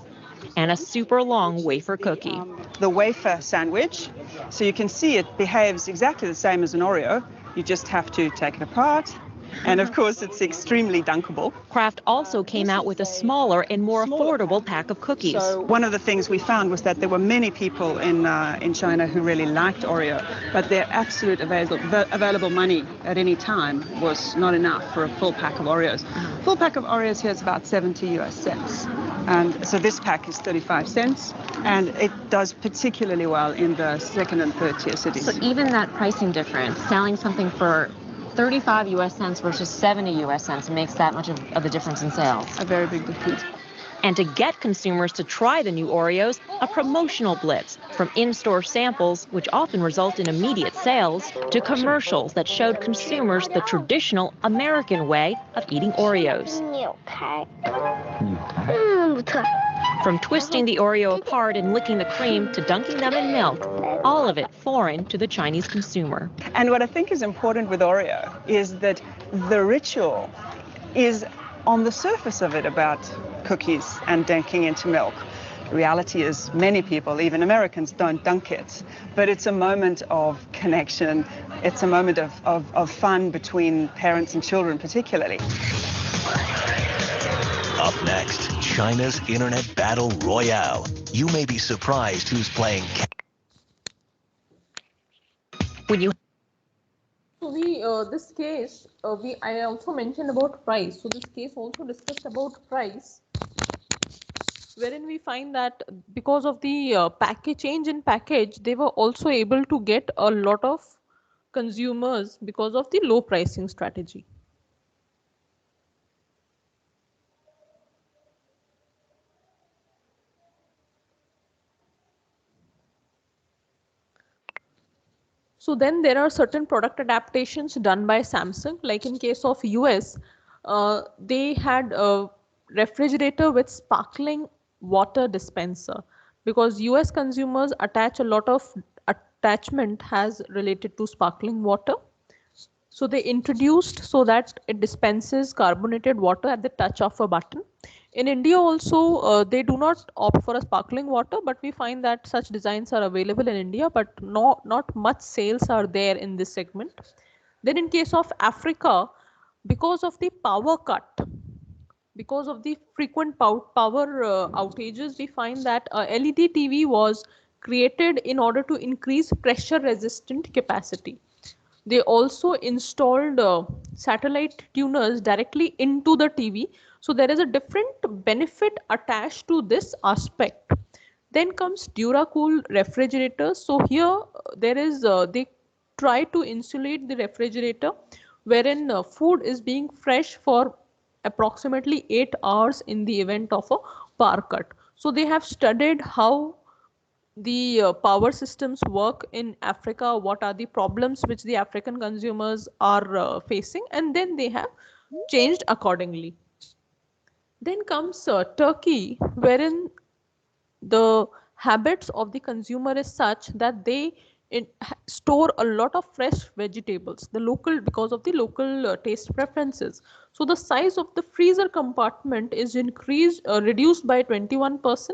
and a super long wafer cookie. The wafer sandwich, so you can see it behaves exactly the same as an Oreo. You just have to take it apart. And of course, it's extremely dunkable. Kraft also came out with a smaller and more affordable pack of cookies. So one of the things we found was that there were many people in China who really liked Oreo, but their absolute available money at any time was not enough for a full pack of Oreos. Full pack of Oreos here is about 70 US cents. And so this pack is 35 cents, and it does particularly well in the second and third tier cities. So even that pricing difference, selling something for 35 US cents versus 70 US cents makes that much of a difference in sales. A very big difference. And to get consumers to try the new Oreos, a promotional blitz from in-store samples, which often result in immediate sales, to commercials that showed consumers the traditional American way of eating Oreos. From twisting the Oreo apart and licking the cream to dunking them in milk, all of it foreign to the Chinese consumer. And what I think is important with Oreo is that the ritual is on the surface of it about cookies and dunking into milk. The reality is many people, even Americans, don't dunk it, but it's a moment of connection. It's a moment of fun between parents and children particularly. Up next, China's Internet Battle Royale. You may be surprised who's playing. When you So this case, I also mentioned about price. So this case also discussed about price, wherein we find that because of the change in package, they were also able to get a lot of consumers because of the low pricing strategy. So then there are certain product adaptations done by Samsung, like in case of US, they had a refrigerator with sparkling water dispenser, because US consumers attach a lot of attachment has related to sparkling water. So they introduced so that it dispenses carbonated water at the touch of a button. In India also, they do not opt for a sparkling water, but we find that such designs are available in India, but not much sales are there in this segment. Then in case of Africa, because of the power cut, because of the frequent power outages, we find that LED TV was created in order to increase pressure resistant capacity. They also installed satellite tuners directly into the TV. So there is a different benefit attached to this aspect. Then comes Duracool refrigerators. So here there is, they try to insulate the refrigerator wherein food is being fresh for approximately 8 hours in the event of a power cut. So they have studied how the power systems work in Africa, what are the problems which the African consumers are facing, and then they have changed accordingly. Then comes Turkey, wherein the habits of the consumer is such that they store a lot of fresh vegetables, the local, because of the local taste preferences. So the size of the freezer compartment is reduced by 21%,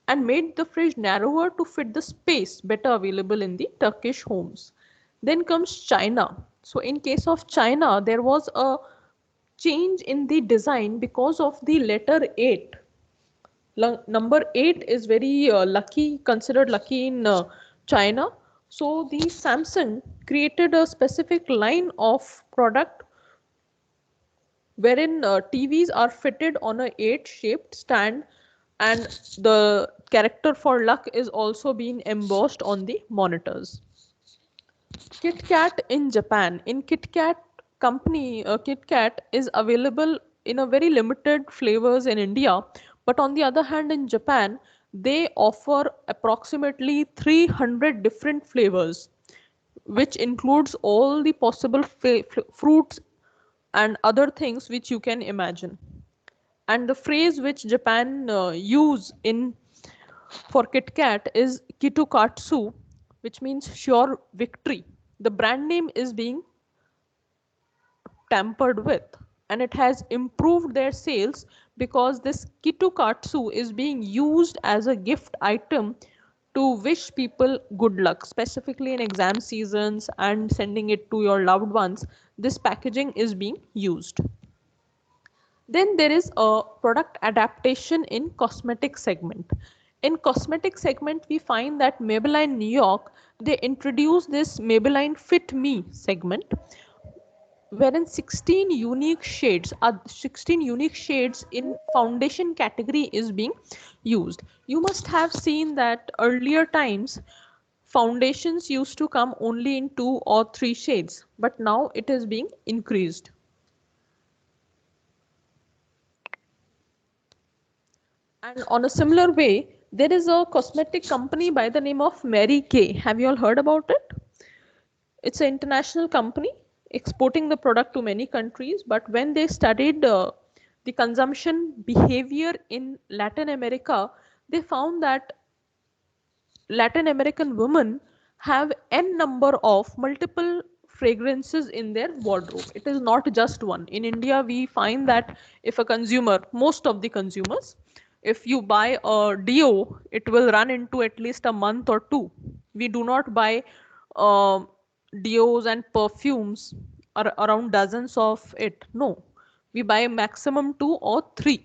and made the fridge narrower to fit the space better available in the Turkish homes. Then comes China. So in case of China, there was a change in the design because of the letter 8. Number 8 is very lucky, considered lucky in China. So the Samsung created a specific line of product wherein TVs are fitted on a 8-shaped stand, and the character for luck is also being embossed on the monitors. KitKat in Japan. In KitKat company, KitKat is available in a very limited flavors in India, but on the other hand in Japan, they offer approximately 300 different flavors, which includes all the possible fruits and other things which you can imagine. And the phrase which Japan use in for KitKat is Kitokatsu, which means sure victory. The brand name is being tampered with, and it has improved their sales because this Kitokatsu is being used as a gift item to wish people good luck, specifically in exam seasons and sending it to your loved ones. This packaging is being used. Then there is a product adaptation in cosmetic segment. In cosmetic segment, we find that Maybelline New York, they introduced this Maybelline Fit Me segment, wherein 16 unique shades in foundation category is being used. You must have seen that earlier times foundations used to come only in 2 or 3 shades, but now it is being increased. And on a similar way, there is a cosmetic company by the name of Mary Kay. Have you all heard about it? It's an international company exporting the product to many countries, but when they studied the consumption behavior in Latin America, they found that Latin American women have n number of multiple fragrances in their wardrobe. It is not just one. In India, we find that if a consumer, most of the consumers, if you buy a deo, it will run into at least a month or two. We do not buy uh, deos and perfumes around dozens of it. No, we buy maximum two or three,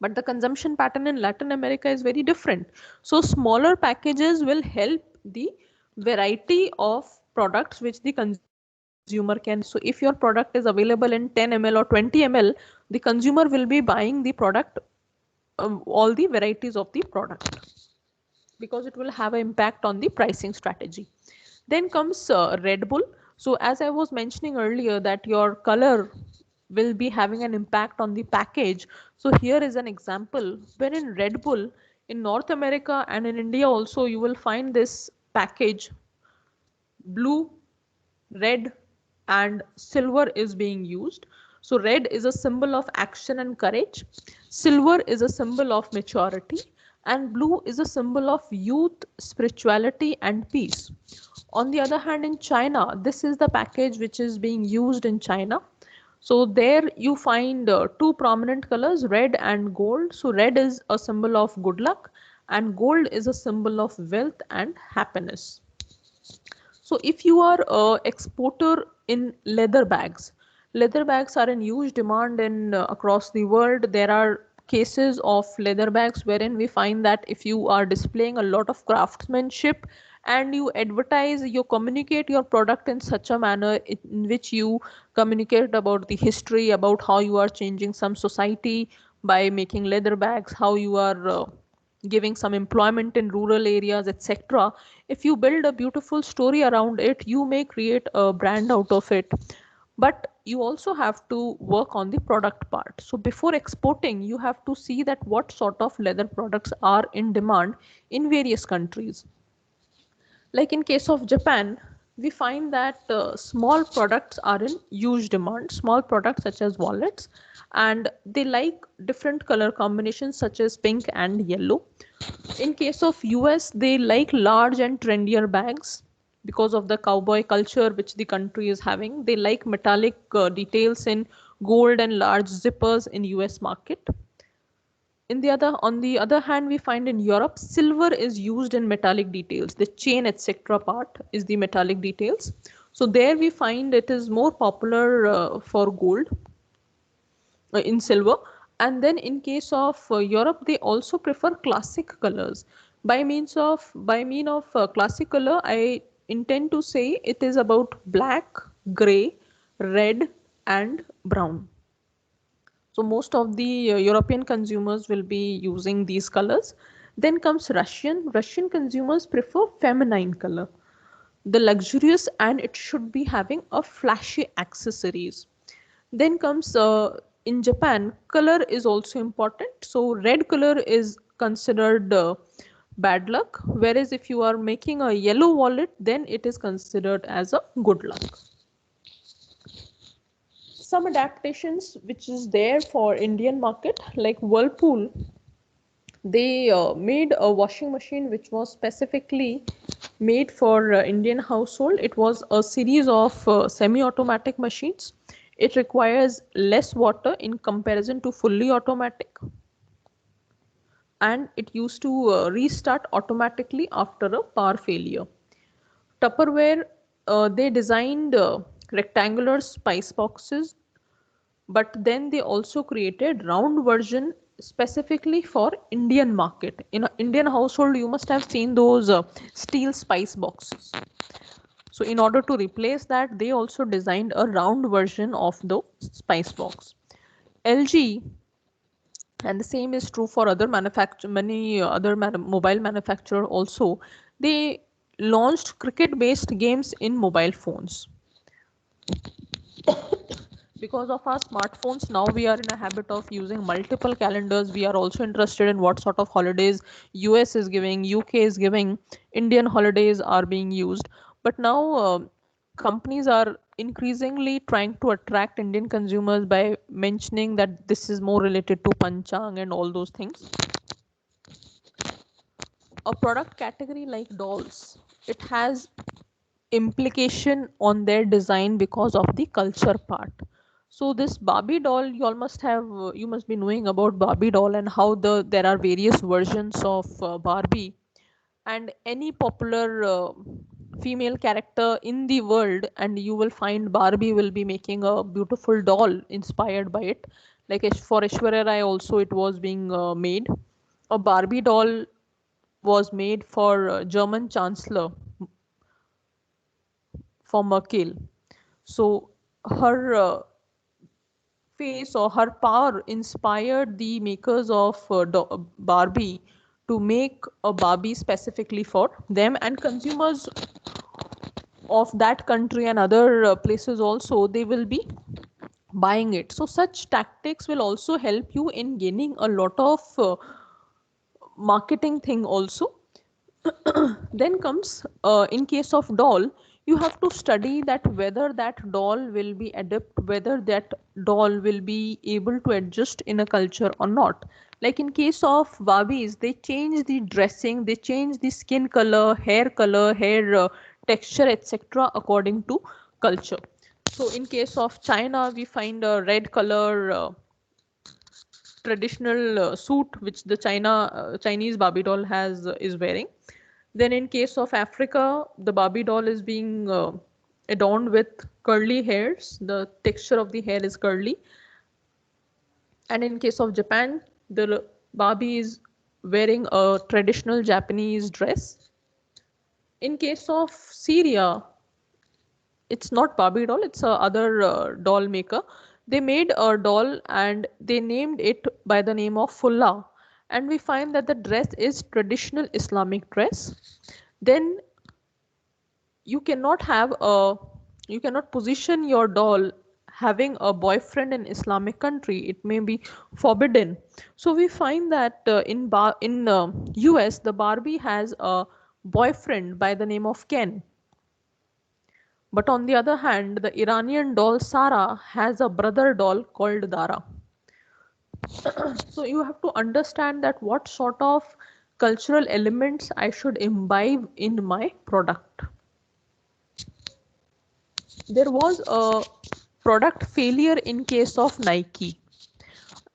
but the consumption pattern in Latin America is very different. So smaller packages will help the variety of products which the consumer can buy. So if your product is available in 10 ml or 20 ml, the consumer will be buying the product, all the varieties of the product, because it will have an impact on the pricing strategy. Then comes Red Bull. So as I was mentioning earlier, that your color will be having an impact on the package. So here is an example where in Red Bull, in North America and in India also, you will find this package blue, red, and silver is being used. So red is a symbol of action and courage, silver is a symbol of maturity, and blue is a symbol of youth, spirituality, and peace. On the other hand, in China, this is the package which is being used in China. So there you find two prominent colors, red and gold. So red is a symbol of good luck and gold is a symbol of wealth and happiness. So if you are a exporter in leather bags are in huge demand in across the world. There are cases of leather bags wherein we find that if you are displaying a lot of craftsmanship and you advertise, you communicate your product in such a manner in which you communicate about the history, about how you are changing some society by making leather bags, how you are giving some employment in rural areas, etc. If you build a beautiful story around it, you may create a brand out of it. But you also have to work on the product part. So before exporting, you have to see that what sort of leather products are in demand in various countries. Like in case of Japan, we find that small products are in huge demand, small products such as wallets, and they like different color combinations such as pink and yellow. In case of US, they like large and trendier bags because of the cowboy culture which the country is having. They like metallic details in gold and large zippers in US market. On the other hand, we find in Europe, silver is used in metallic details. The chain, etc. part is the metallic details. So there we find it is more popular for gold in silver. And then in case of Europe, they also prefer classic colors. By mean of classic color, I intend to say it is about black, gray, red, and brown. So most of the European consumers will be using these colors. Then comes Russian. Russian consumers prefer feminine color, the luxurious, and it should be having a flashy accessories. Then comes in Japan, color is also important. So red color is considered bad luck, whereas if you are making a yellow wallet, then it is considered as a good luck. Some adaptations which is there for Indian market, like Whirlpool, they made a washing machine which was specifically made for Indian household. It was a series of semi-automatic machines. It requires less water in comparison to fully automatic, and it used to restart automatically after a power failure. Tupperware, they designed rectangular spice boxes, but then they also created round version specifically for Indian market. In an Indian household, you must have seen those steel spice boxes. So in order to replace that, they also designed a round version of the spice box. LG, and the same is true for other manufacture many other mobile manufacturer also, they launched cricket based games in mobile phones. because of our smartphones, now we are in a habit of using multiple calendars. We are also interested in what sort of holidays US is giving, UK is giving, Indian holidays are being used. But now companies are increasingly trying to attract Indian consumers by mentioning that this is more related to Panchang and all those things. A product category like dolls, it has implication on their design because of the culture part. So this Barbie doll, you all must have, you must be knowing about Barbie doll and how there are various versions of Barbie, and any popular female character in the world, and you will find Barbie will be making a beautiful doll inspired by it. Like for Aishwarya Rai also, it was being made. A Barbie doll was made for German Chancellor, for Merkel. So her face or her power inspired the makers of Barbie to make a Barbie specifically for them, and consumers of that country and other places also, they will be buying it. So such tactics will also help you in gaining a lot of marketing thing also. Then comes in case of doll, you have to study that whether that doll will be adapt, whether that doll will be able to adjust in a culture or not. Like in case of Barbies, they change the dressing, they change the skin color, hair texture, etc. according to culture. So in case of China, we find a red color traditional suit which the Chinese Barbie doll has is wearing. Then in case of Africa, the Barbie doll is being adorned with curly hairs. The texture of the hair is curly. And in case of Japan, the Barbie is wearing a traditional Japanese dress. In case of Syria, it's not Barbie doll, it's a other doll maker. They made a doll and they named it by the name of Fulla. And we find that the dress is traditional Islamic dress. Then you cannot have a, you cannot position your doll having a boyfriend in Islamic country. It may be forbidden. So we find that in US, the Barbie has a boyfriend by the name of Ken. But on the other hand, the Iranian doll Sara has a brother doll called Dara. So you have to understand that what sort of cultural elements I should imbibe in my product. There was a product failure in case of Nike.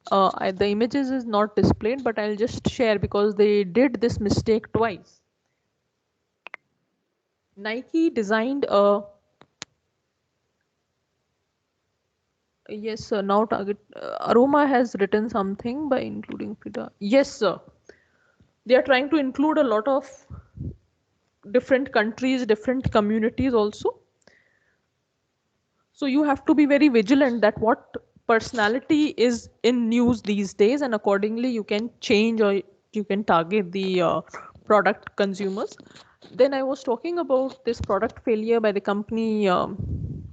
The images is not displayed, but I'll just share because they did this mistake twice. Nike designed a, yes sir, now target, Aroma has written something by including Frida. Yes sir. They are trying to include a lot of different countries, different communities also. So you have to be very vigilant that what personality is in news these days, and accordingly you can change or you can target the product consumers. Then I was talking about this product failure by the company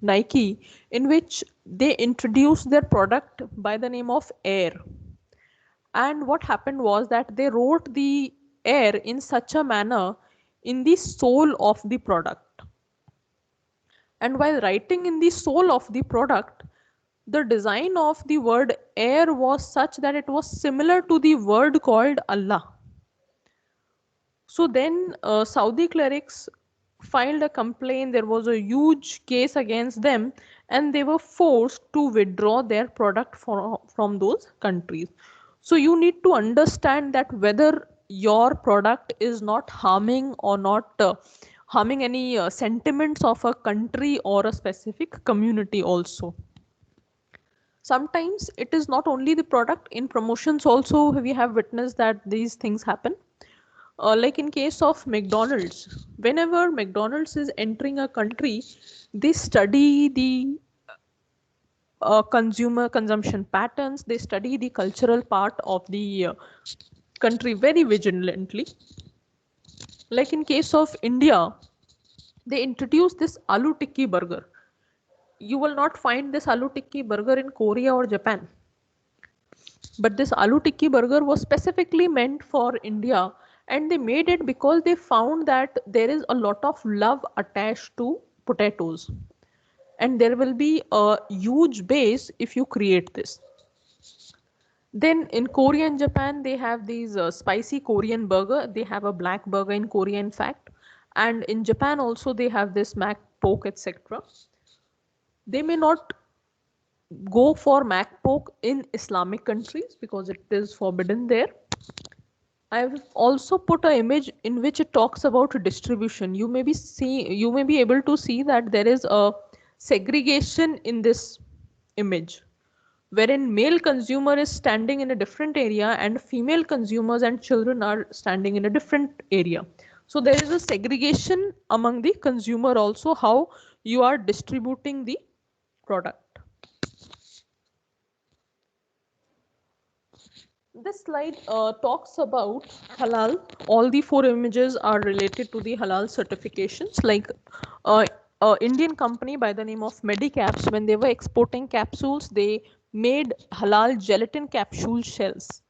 Nike, in which they introduced their product by the name of Air. And what happened was that they wrote the Air in such a manner in the sole of the product. And while writing in the sole of the product, the design of the word air was such that it was similar to the word called Allah. So then Saudi clerics filed a complaint. There was a huge case against them, and they were forced to withdraw their product from those countries. So you need to understand that whether your product is not harming or not harming any sentiments of a country or a specific community also. Sometimes it is not only the product, in promotions also we have witnessed that these things happen. Like in case of McDonald's, whenever McDonald's is entering a country, they study the consumer consumption patterns, they study the cultural part of the country very vigilantly. Like in case of India, they introduced this aloo tikki burger. you will not find this aloo tikki burger in Korea or Japan. But this aloo tikki burger was specifically meant for India, and they made it because they found that there is a lot of love attached to potatoes, and there will be a huge base if you create this. Then in Korea and Japan, they have these spicy Korean burger. They have a black burger in Korea, in fact, and in Japan also they have this mac poke, etc. They may not go for mac poke in Islamic countries because it is forbidden there. I've also put an image in which it talks about distribution. You may be able to see that there is a segregation in this image, wherein male consumer is standing in a different area and female consumers and children are standing in a different area. So there is a segregation among the consumer also, how you are distributing the product. This slide talks about halal. All the four images are related to the halal certifications. Like Indian company by the name of Medicaps, when they were exporting capsules, they made halal gelatin capsule shells.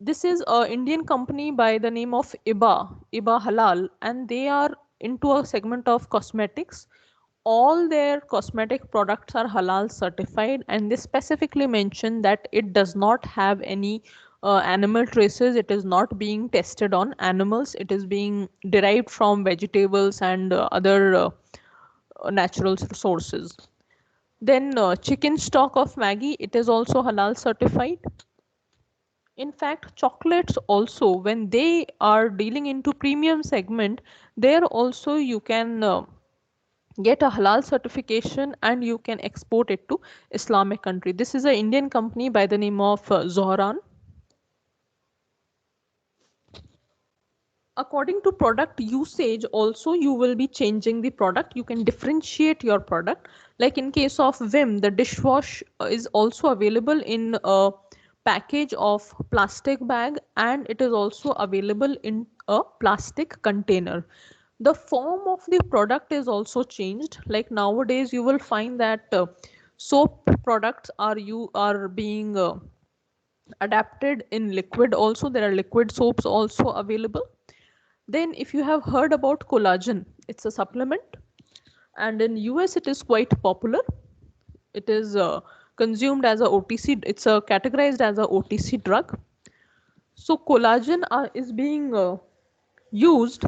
This is an Indian company by the name of Iba Halal, and they are into a segment of cosmetics. All their cosmetic products are halal certified, and they specifically mention that it does not have any animal traces. It is not being tested on animals. It is being derived from vegetables and other natural sources. Then chicken stock of Maggi, it is also halal certified. In fact, chocolates also, when they are dealing into premium segment, there also you can get a halal certification and you can export it to Islamic country. This is an Indian company by the name of Zohran. According to product usage also, you will be changing the product. You can differentiate your product. Like in case of Vim, the dishwash is also available in a package of plastic bag, and it is also available in a plastic container. The form of the product is also changed. Like nowadays you will find that soap products are being adapted in liquid also. There are liquid soaps also available. Then if you have heard about collagen, it's a supplement, and in US it is quite popular. It is consumed as a OTC, it's categorized as a OTC drug. So collagen is being used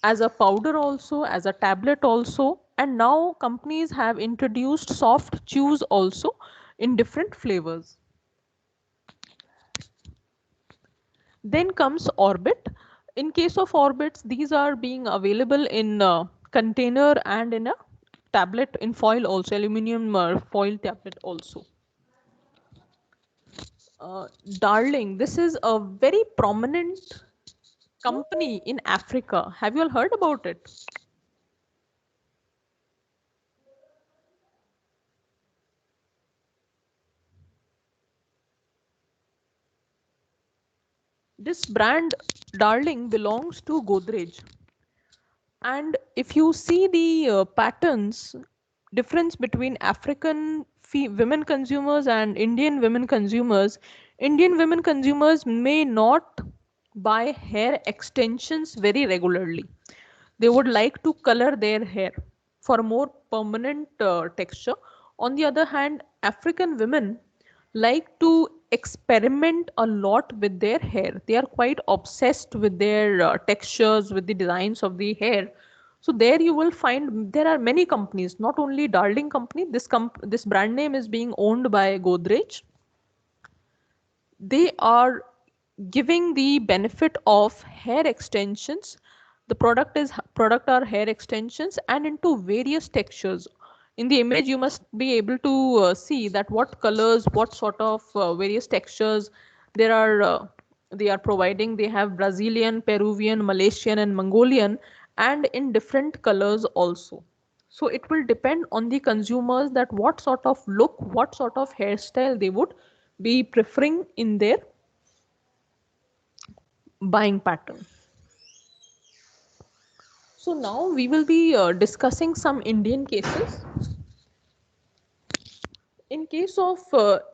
as a powder also, as a tablet also, and now companies have introduced soft chews also in different flavors. Then comes Orbit. In case of Orbits, these are being available in container and in a tablet in foil also, aluminum foil tablet also. Darling, this is a very prominent company in Africa. Have you all heard about it? This brand Darling belongs to Godrej. And if you see the patterns, difference between African women consumers and Indian women consumers, Indian women consumers may not buy hair extensions very regularly. They would like to color their hair for more permanent texture. On the other hand, African women like to experiment a lot with their hair. They are quite obsessed with their textures, with the designs of the hair. So there you will find there are many companies, not only Darling company. This brand name is being owned by Godrej. They are giving the benefit of hair extensions. The product are hair extensions and into various textures. In the image you must be able to see that what colors, what sort of various textures there are they are providing. They have Brazilian, Peruvian, Malaysian and Mongolian, and in different colors also. So it will depend on the consumers that what sort of look, what sort of hairstyle they would be preferring in their buying pattern. So now we will be discussing some Indian cases. in case of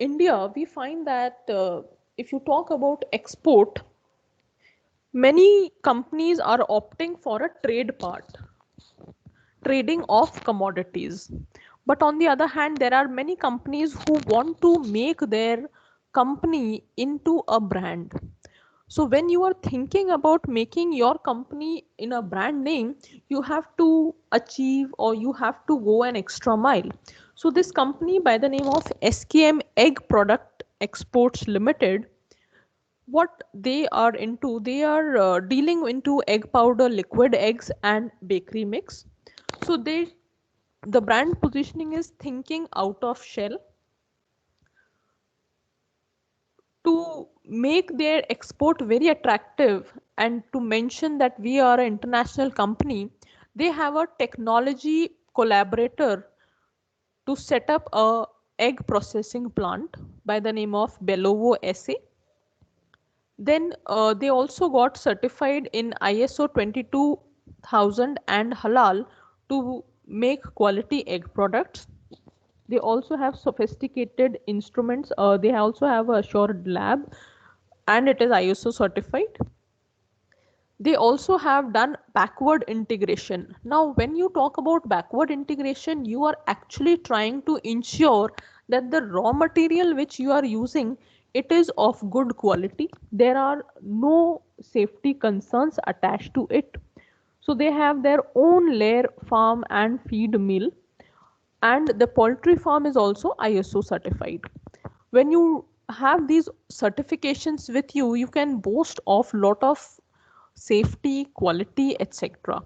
India, we find that if you talk about export, many companies are opting for a trade part, trading of commodities. But on the other hand, there are many companies who want to make their company into a brand. So when you are thinking about making your company in a brand name, you have to achieve or you have to go an extra mile. So this company by the name of SKM Egg Product Exports Limited, what they are into, they are dealing into egg powder, liquid eggs and bakery mix. So the brand positioning is thinking out of shell to make their export very attractive and to mention that we are an international company. They have a technology collaborator to set up a egg processing plant by the name of Belovo SA. Then they also got certified in ISO 22000 and halal to make quality egg products. They also have sophisticated instruments. They also have a assured lab and it is ISO certified. They also have done backward integration. Now, when you talk about backward integration, you are actually trying to ensure that the raw material which you are using, it is of good quality. There are no safety concerns attached to it. So they have their own layer farm and feed mill, and the poultry farm is also ISO certified. When you have these certifications with you, you can boast of lot of safety, quality, etc.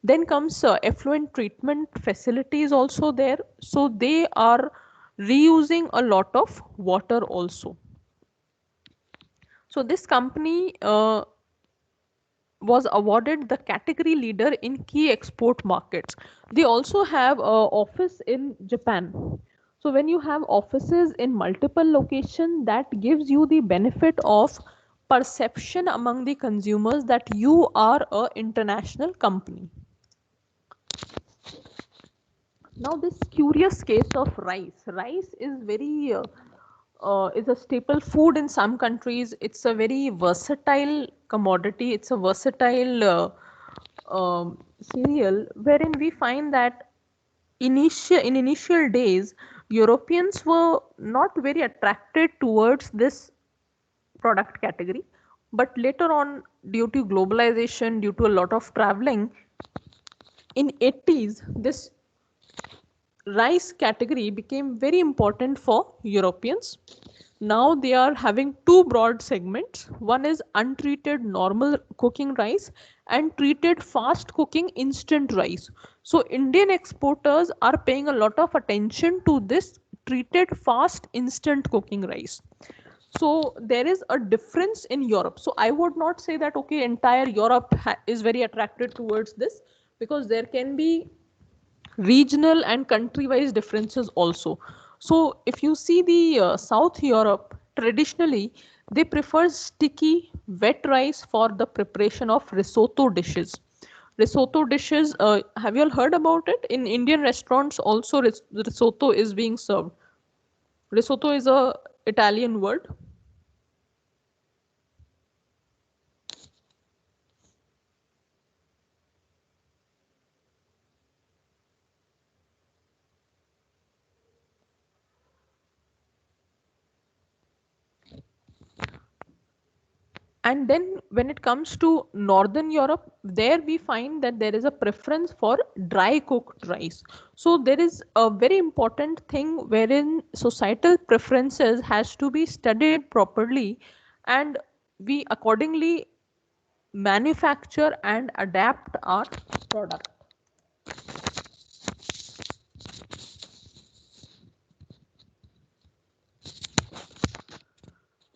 Then comes effluent treatment facilities also there. So they are reusing a lot of water also. So this company was awarded the category leader in key export markets. They also have an office in Japan. So when you have offices in multiple locations, that gives you the benefit of perception among the consumers that you are an international company. Now this curious case of rice. Rice is very is a staple food in some countries. It's a very versatile commodity. It's a versatile cereal wherein we find that in initial days, Europeans were not very attracted towards this product category. But later on, due to globalization, due to a lot of traveling, in 80s, this rice category became very important for Europeans. Now they are having two broad segments. One is untreated normal cooking rice and treated fast cooking instant rice. So Indian exporters are paying a lot of attention to this treated fast instant cooking rice. So there is a difference in Europe. So I would not say that okay, entire Europe is very attracted towards this, because there can be regional and country wise differences also. So if you see the South Europe, traditionally they prefer sticky wet rice for the preparation of risotto dishes. Risotto dishes, have you all heard about it? In Indian restaurants also risotto is being served. Risotto is a Italian word. And then when it comes to Northern Europe, there we find that there is a preference for dry cooked rice. So there is a very important thing wherein societal preferences has to be studied properly, and we accordingly manufacture and adapt our product.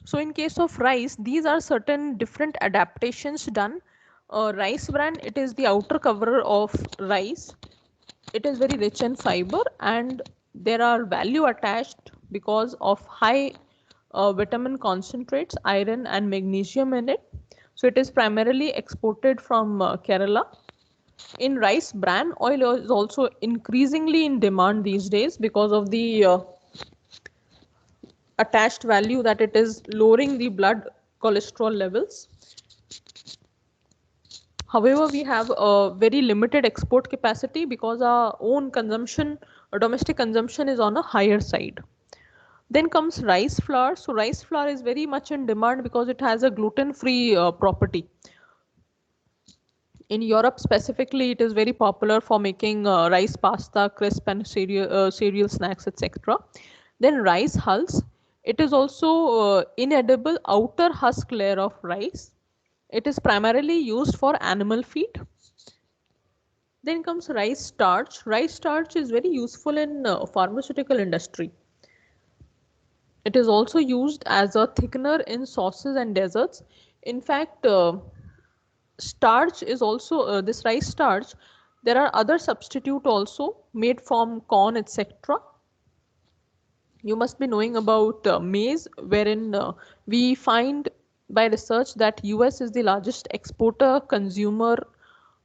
So in case of rice, these are certain different adaptations done. Rice bran, it is the outer cover of rice. It is very rich in fiber and there are value attached because of high vitamin concentrates, iron and magnesium in it. So it is primarily exported from Kerala. In rice, bran oil is also increasingly in demand these days because of the attached value that it is lowering the blood cholesterol levels. However, we have a very limited export capacity because our own consumption, or domestic consumption, is on a higher side. Then comes rice flour. So rice flour is very much in demand because it has a gluten-free property. In Europe specifically, it is very popular for making rice pasta, crisp and cereal snacks, etc. Then rice hulls. It is also inedible outer husk layer of rice. It is primarily used for animal feed. Then comes rice starch. Rice starch is very useful in pharmaceutical industry. It is also used as a thickener in sauces and desserts. In fact, starch is also this rice starch. There are other substitute also made from corn, etc. You must be knowing about maize, wherein we find by research that US is the largest exporter consumer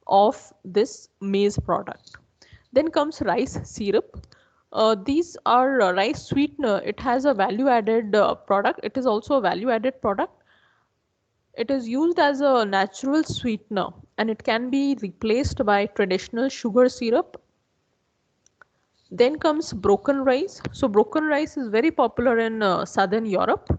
of this maize product. Then comes rice syrup. These are rice sweetener. It has a value added product. It is also a value added product. It is used as a natural sweetener and it can be replaced by traditional sugar syrup. Then comes broken rice. So broken rice is very popular in southern Europe.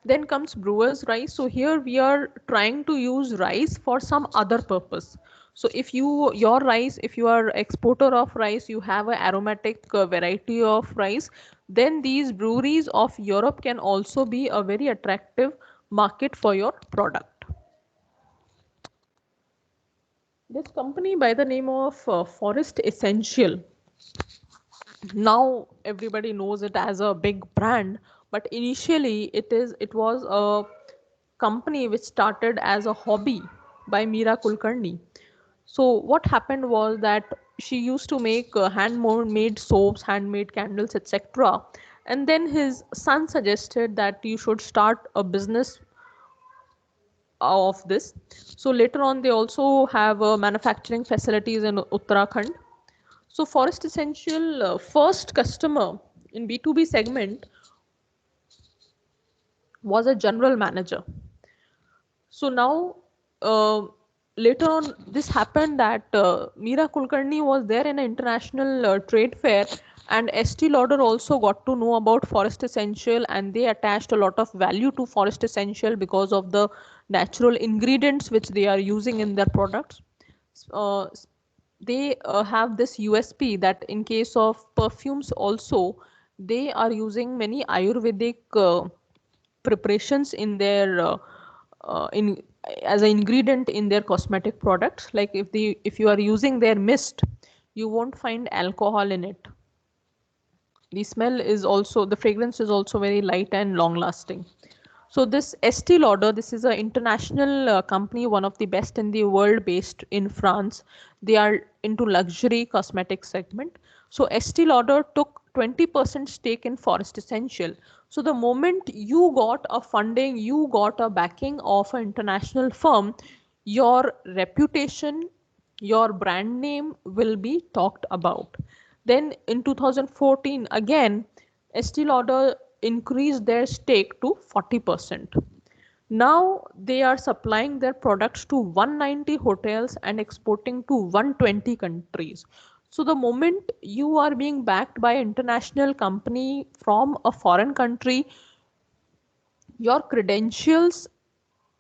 Then comes brewer's rice. So here we are trying to use rice for some other purpose. So if your rice, if you are exporter of rice, you have an aromatic variety of rice, then these breweries of Europe can also be a very attractive market for your product. This company by the name of Forest Essential, now everybody knows it as a big brand, but initially it was a company which started as a hobby by Meera Kulkarni. So what happened was that she used to make handmade soaps, handmade candles, etc. And then his son suggested that you should start a business of this. So later on they also have manufacturing facilities in Uttarakhand. So Forest Essential first customer in B2B segment was a general manager. So now later on this happened that Meera Kulkarni was there in an international trade fair and Estee Lauder also got to know about Forest Essential and they attached a lot of value to Forest Essential because of the natural ingredients which they are using in their products. Uh, they have this USP that in case of perfumes also they are using many Ayurvedic preparations in their in as an ingredient in their cosmetic products. Like if you are using their mist, you won't find alcohol in it. The smell is also, the fragrance is also very light and long lasting. So this Estee Lauder, this is an international company, one of the best in the world, based in France. They are into luxury cosmetic segment. So Estee Lauder took 20% stake in Forest Essential. So the moment you got a funding, you got a backing of an international firm, your reputation, your brand name will be talked about. Then in 2014, again, Estee Lauder increased their stake to 40%. Now they are supplying their products to 190 hotels and exporting to 120 countries. So the moment you are being backed by an international company from a foreign country, your credentials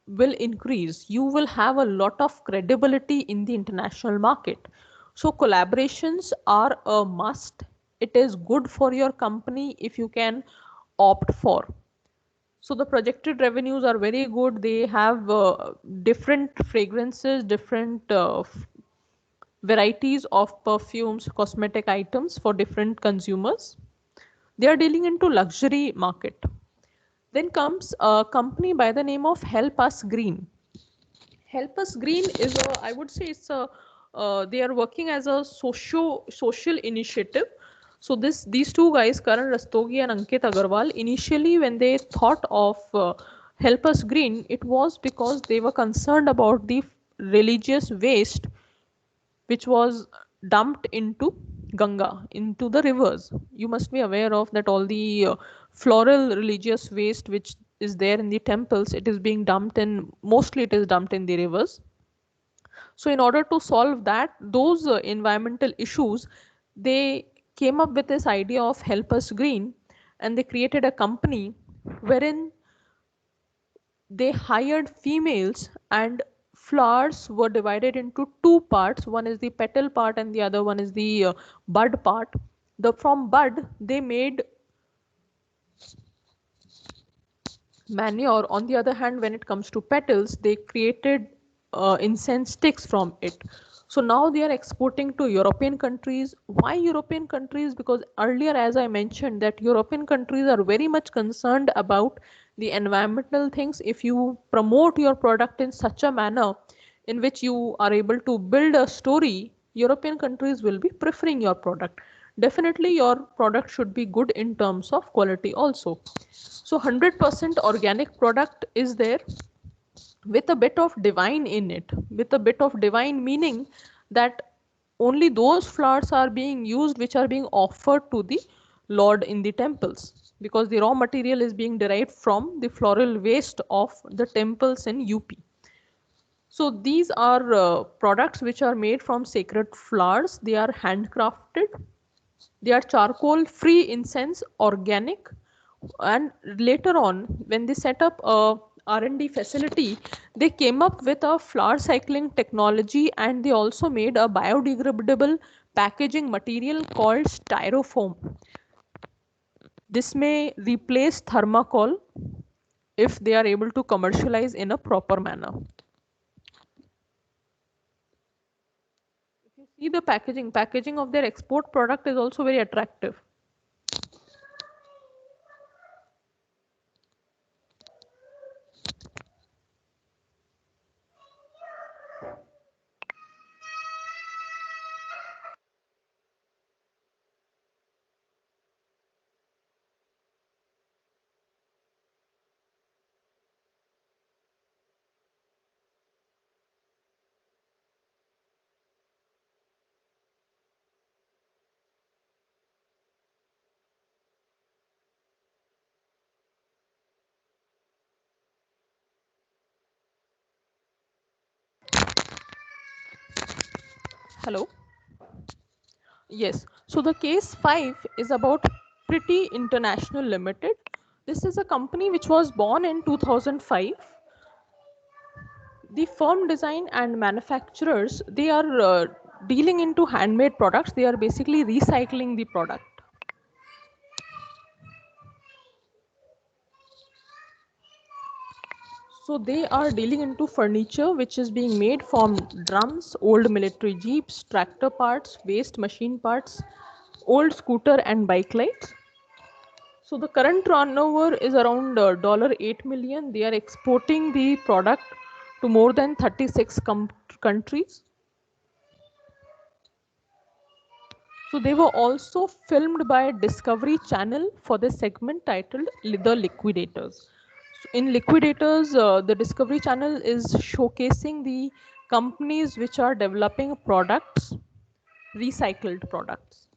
will increase. You will have a lot of credibility in the international market. So collaborations are a must. It is good for your company if you can opt for. So the projected revenues are very good. They have different fragrances, different varieties of perfumes, cosmetic items for different consumers. They are dealing into luxury market. Then comes a company by the name of Help Us Green. Help Us Green is a, I would say it's a, they are working as a social initiative. So these two guys, Karan Rastogi and Ankit Agarwal, initially when they thought of Help Us Green, it was because they were concerned about the religious waste which was dumped into Ganga, into the rivers. You must be aware of that all the floral religious waste which is there in the temples, it is being dumped in, mostly it is dumped in the rivers. So in order to solve that, those environmental issues, they came up with this idea of Help Us Green, and they created a company wherein they hired females, and flowers were divided into two parts. One is the petal part and the other one is the bud part. From bud they made manure. On the other hand, when it comes to petals, they created incense sticks from it. So now they are exporting to European countries. Why European countries? Because earlier, as I mentioned, that European countries are very much concerned about the environmental things. If you promote your product in such a manner in which you are able to build a story, European countries will be preferring your product. Definitely your product should be good in terms of quality also. So 100% organic product is there with a bit of divine in it, with a bit of divine meaning that only those flowers are being used which are being offered to the Lord in the temples, because the raw material is being derived from the floral waste of the temples in UP. So these are products which are made from sacred flowers. They are handcrafted. They are charcoal free incense, organic. And later on, when they set up a R&D facility, they came up with a flower cycling technology, and they also made a biodegradable packaging material called styrofoam. This may replace thermocol if they are able to commercialize in a proper manner. If you see the packaging of their export product is also very attractive. Hello. Yes. So the case 5 is about Pretty International Limited. This is a company which was born in 2005. The firm design and manufacturers, they are dealing into handmade products. They are basically recycling the product. So they are dealing into furniture which is being made from drums, old military jeeps, tractor parts, waste machine parts, old scooter and bike lights. So the current turnover is around $8 million. They are exporting the product to more than 36 countries. So they were also filmed by Discovery Channel for the segment titled The Liquidators. So in Liquidators, the Discovery Channel is showcasing the companies which are developing products, recycled products.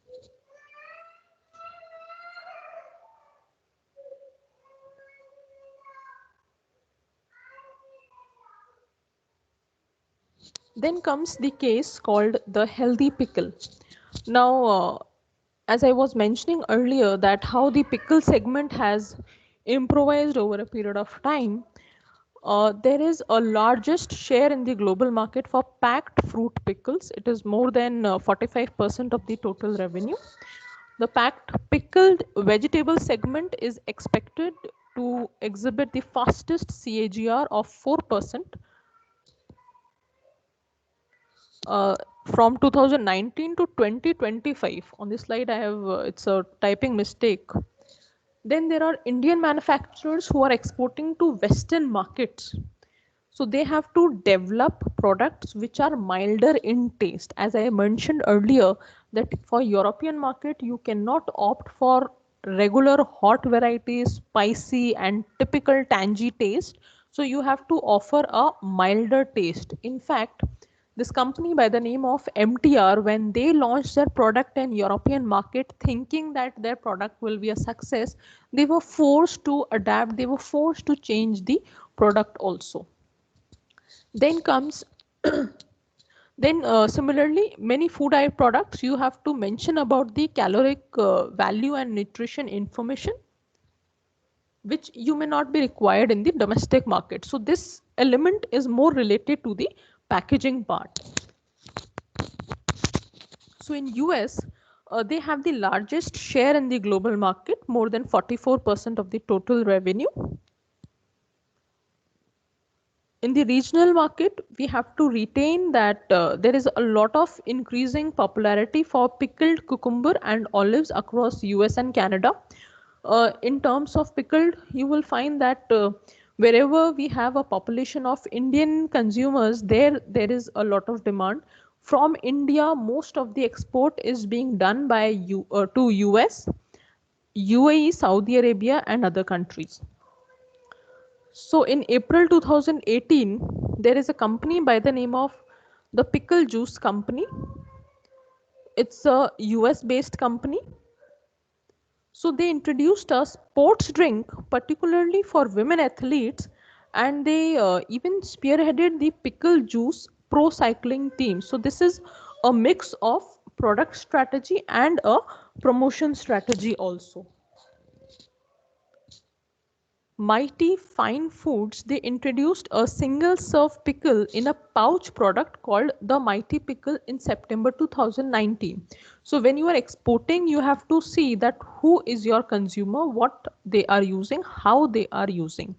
Then comes the case called the healthy pickle. Now, as I was mentioning earlier, that how the pickle segment has improvised over a period of time, there is a largest share in the global market for packed fruit pickles. It is more than 45% of the total revenue. The packed pickled vegetable segment is expected to exhibit the fastest CAGR of 4% uh, from 2019 to 2025. On this slide I have it's a typing mistake. Then there are Indian manufacturers who are exporting to Western markets. So they have to develop products which are milder in taste. As I mentioned earlier, that for European market you cannot opt for regular hot varieties, spicy and typical tangy taste. So you have to offer a milder taste. In fact, This company by the name of MTR, when they launched their product in European market, thinking that their product will be a success, they were forced to adapt, they were forced to change the product also. Then comes then similarly, many food products, you have to mention about the caloric value and nutrition information, which you may not be required in the domestic market. So this element is more related to the packaging part. So in US, they have the largest share in the global market, more than 44% of the total revenue. In the regional market, we have to retain that there is a lot of increasing popularity for pickled cucumber and olives across US and Canada. In terms of pickled, you will find that wherever we have a population of Indian consumers, there is a lot of demand. From India, most of the export is being done by to US, UAE, Saudi Arabia, and other countries. So in April 2018, there is a company by the name of the Pickle Juice Company. It's a US based company. So they introduced a sports drink, particularly for women athletes, and they even spearheaded the Pickle Juice Pro Cycling team. So this is a mix of product strategy and a promotion strategy also. Mighty Fine Foods, they introduced a single serve pickle in a pouch product called the Mighty Pickle in September 2019. So when you are exporting, you have to see that who is your consumer, what they are using, how they are using.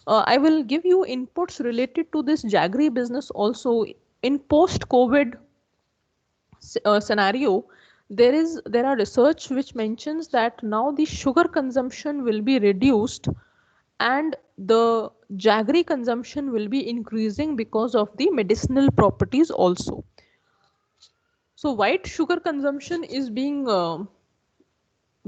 I will give you inputs related to this jaggery business also. In post-COVID scenario, there are research which mentions that now the sugar consumption will be reduced and the jaggery consumption will be increasing because of the medicinal properties also. So white sugar consumption is being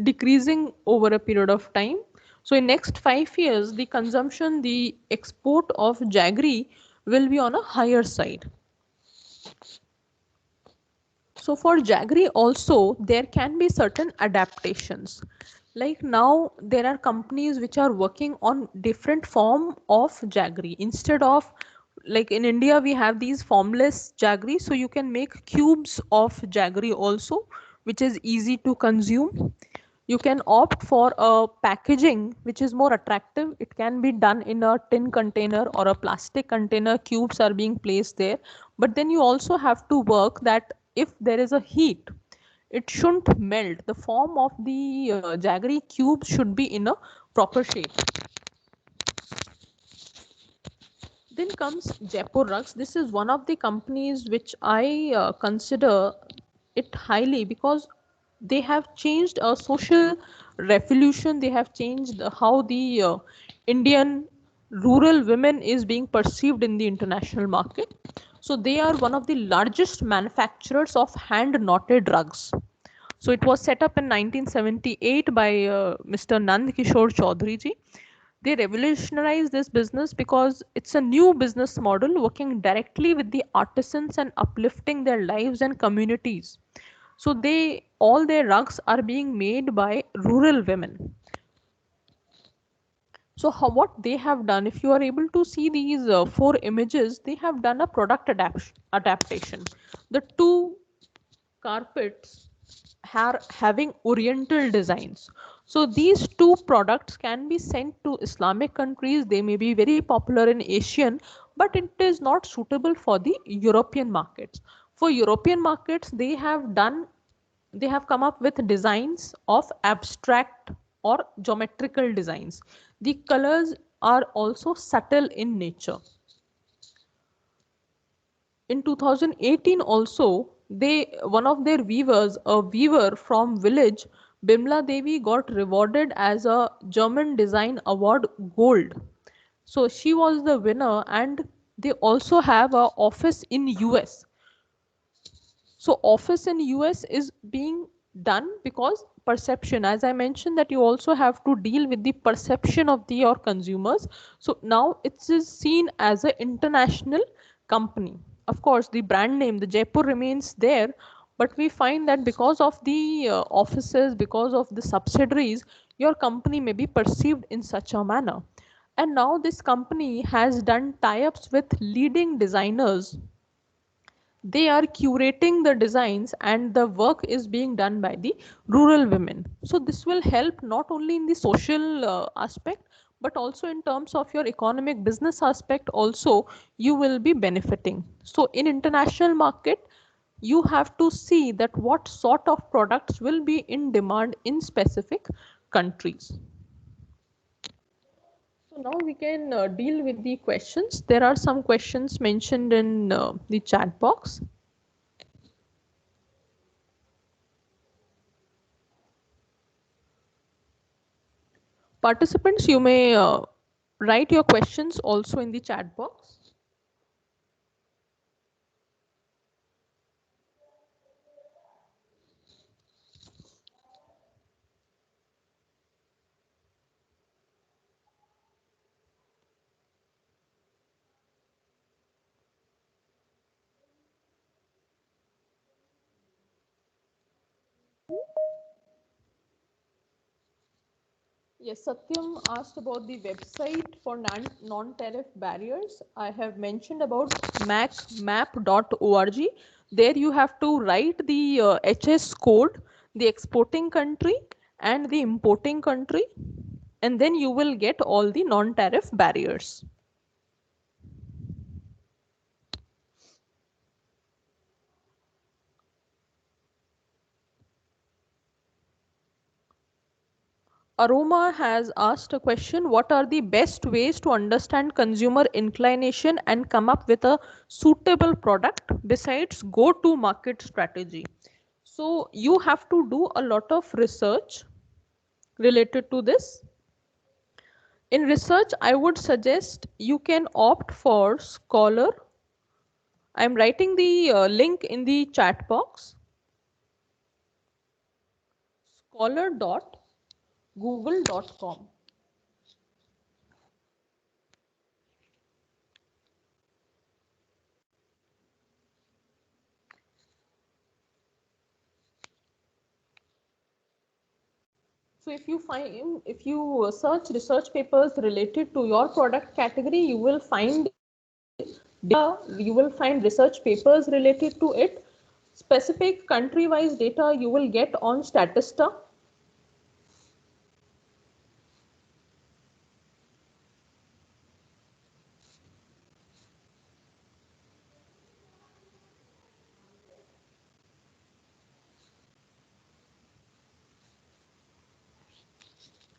decreasing over a period of time. So in next 5 years, the consumption, the export of jaggery will be on a higher side. So for jaggery also, there can be certain adaptations. Like now, there are companies which are working on different form of jaggery. Instead of, like in India, we have these formless jaggery. So you can make cubes of jaggery also, which is easy to consume. You can opt for a packaging which is more attractive. It can be done in a tin container or a plastic container. Cubes are being placed there. But then you also have to work that if there is a heat, it shouldn't melt. The form of the jaggery cubes should be in a proper shape. Then comes Jaipur Rugs. This is one of the companies which I consider it highly because they have changed a social revolution. They have changed how the Indian rural women is being perceived in the international market. So they are one of the largest manufacturers of hand knotted rugs. So it was set up in 1978 by Mr. Nand Kishore Chaudhary ji. They revolutionized this business because it's a new business model working directly with the artisans and uplifting their lives and communities. So they all their rugs are being made by rural women. So what they have done, if you are able to see these four images, they have done a product adaptation. The two carpets are having oriental designs. So these two products can be sent to Islamic countries. They may be very popular in Asian, but it is not suitable for the European markets. For European markets, they have come up with designs of abstract or geometrical designs. The colors are also subtle in nature. In 2018 also, one of their weavers, a weaver from village Bimla Devi, got rewarded as a German Design Award Gold. So she was the winner, and they also have a office in US. So office in US is being done because perception, as I mentioned, that you also have to deal with the perception of your consumers. So now it is seen as an international company. of course, the brand name, the Jaipur remains there, but we find that because of the offices, because of the subsidiaries, your company may be perceived in such a manner. And now this company has done tie-ups with leading designers. They are curating the designs and the work is being done by the rural women. So this will help not only in the social aspect, but also in terms of your economic business aspect also you will be benefiting. So in international market, you have to see that what sort of products will be in demand in specific countries. So now we can deal with the questions. There are some questions mentioned in the chat box. Participants, you may write your questions also in the chat box. Yes, Satyam asked about the website for non-tariff barriers. I have mentioned about macmap.org. There you have to write the HS code, the exporting country and the importing country, and then you will get all the non-tariff barriers. Aroma has asked a question, what are the best ways to understand consumer inclination and come up with a suitable product besides go-to market strategy? So you have to do a lot of research related to this. In research, I would suggest you can opt for Scholar. I'm writing the link in the chat box. Scholar.google.com. So if you search research papers related to your product category, you will find data, you will find research papers related to it. Specific country-wise data you will get on Statista.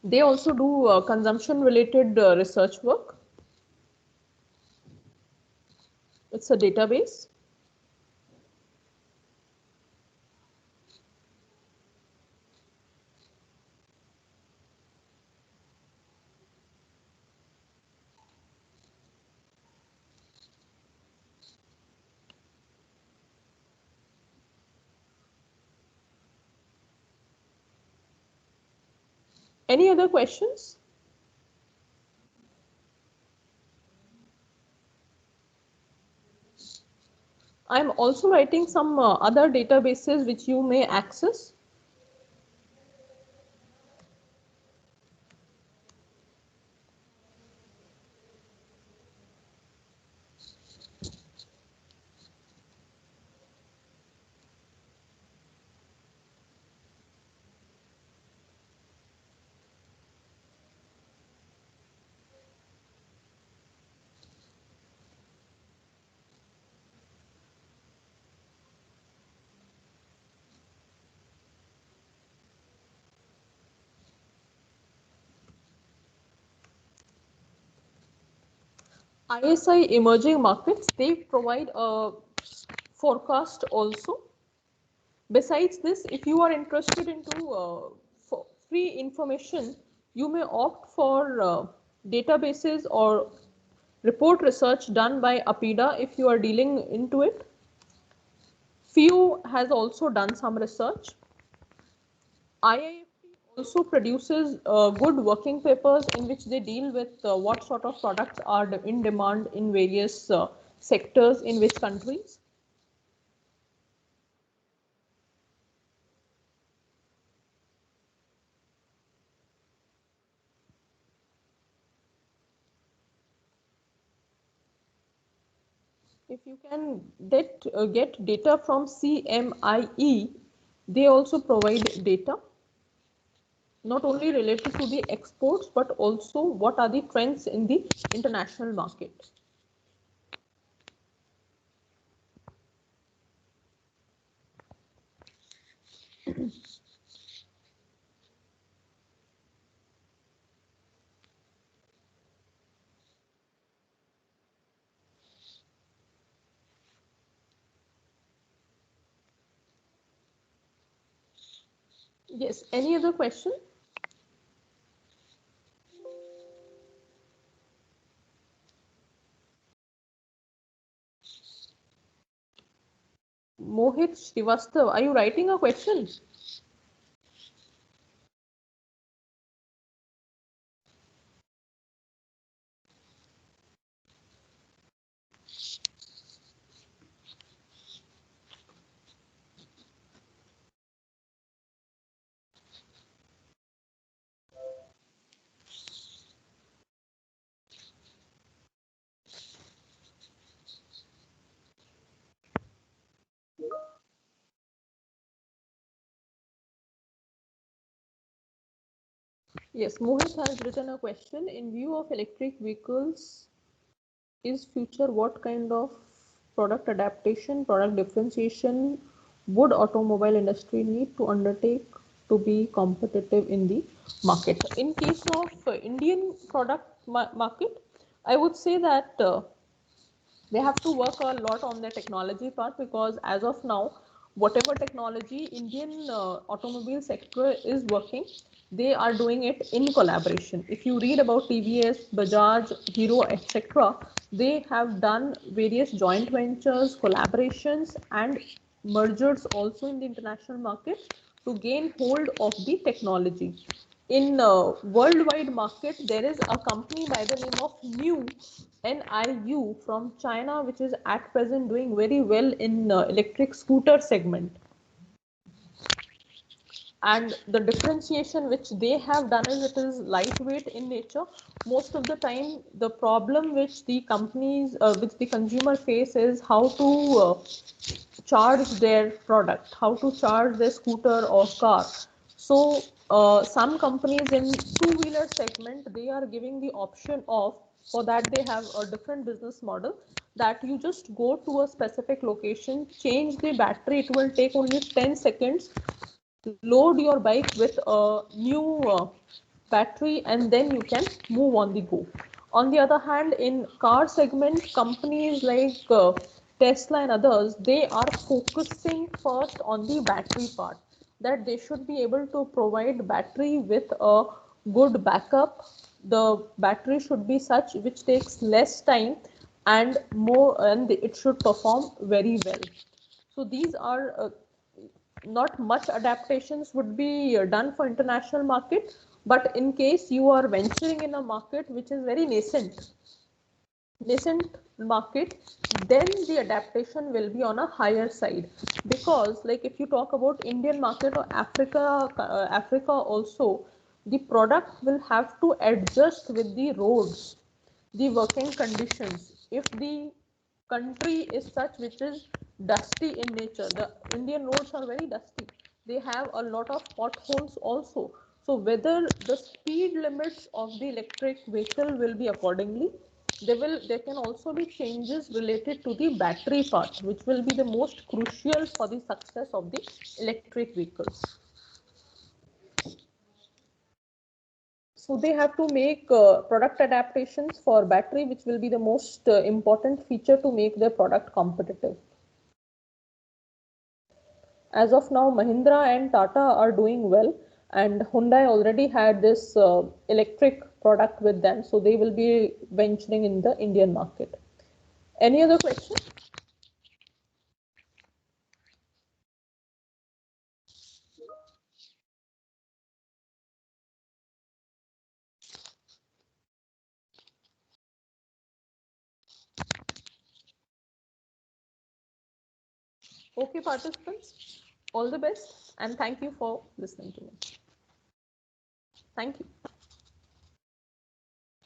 They also do consumption related research work. It's a database. Any other questions? I'm also writing some other databases which you may access. ISI emerging markets, they provide a forecast also. Besides this, if you are interested into free information, you may opt for databases or report research done by APIDA if you are dealing into it. FEW has also done some research. IIFT also produces good working papers in which they deal with what sort of products are in demand in various sectors in which countries? If you can get data from CMIE, they also provide data not only related to the exports but also what are the trends in the international market. Yes, any other question? Mohit Srivastav, are you writing a question? Yes, Mohit has written a question. In view of electric vehicles, is future what kind of product adaptation, product differentiation would automobile industry need to undertake to be competitive in the market? In case of Indian product market, I would say that they have to work a lot on the technology part, because as of now whatever technology Indian automobile sector is working, they are doing it in collaboration. If you read about TVS, Bajaj, Hero, etc., they have done various joint ventures, collaborations and mergers also in the international market to gain hold of the technology. In worldwide market, there is a company by the name of NIU from China, which is at present doing very well in electric scooter segment. And the differentiation which they have done is it is lightweight in nature. Most of the time, the problem which the companies, which the consumer face is how to charge their product, how to charge their scooter or car. So some companies in two-wheeler segment, they are giving the option of, for that they have a different business model, that you just go to a specific location, change the battery, it will take only 10 seconds, load your bike with a new battery and then you can move on the go. On the other hand, in car segment, companies like Tesla and others, they are focusing first on the battery part, that they should be able to provide battery with a good backup. The battery should be such which takes less time and more, and it should perform very well. So these are not much adaptations would be done for international market, but in case you are venturing in a market which is very nascent market, then the adaptation will be on a higher side. Because like if you talk about Indian market or Africa also, the product will have to adjust with the roads, the working conditions. If the country is such which is dusty in nature, the Indian roads are very dusty, they have a lot of potholes also. So whether the speed limits of the electric vehicle will be accordingly, there can also be changes related to the battery part, which will be the most crucial for the success of the electric vehicles. So they have to make product adaptations for battery, which will be the most important feature to make their product competitive. As of now, Mahindra and Tata are doing well, and Hyundai already had this electric product with them, so they will be venturing in the Indian market. Any other question? Okay, participants, all the best and thank you for listening to me. Thank you.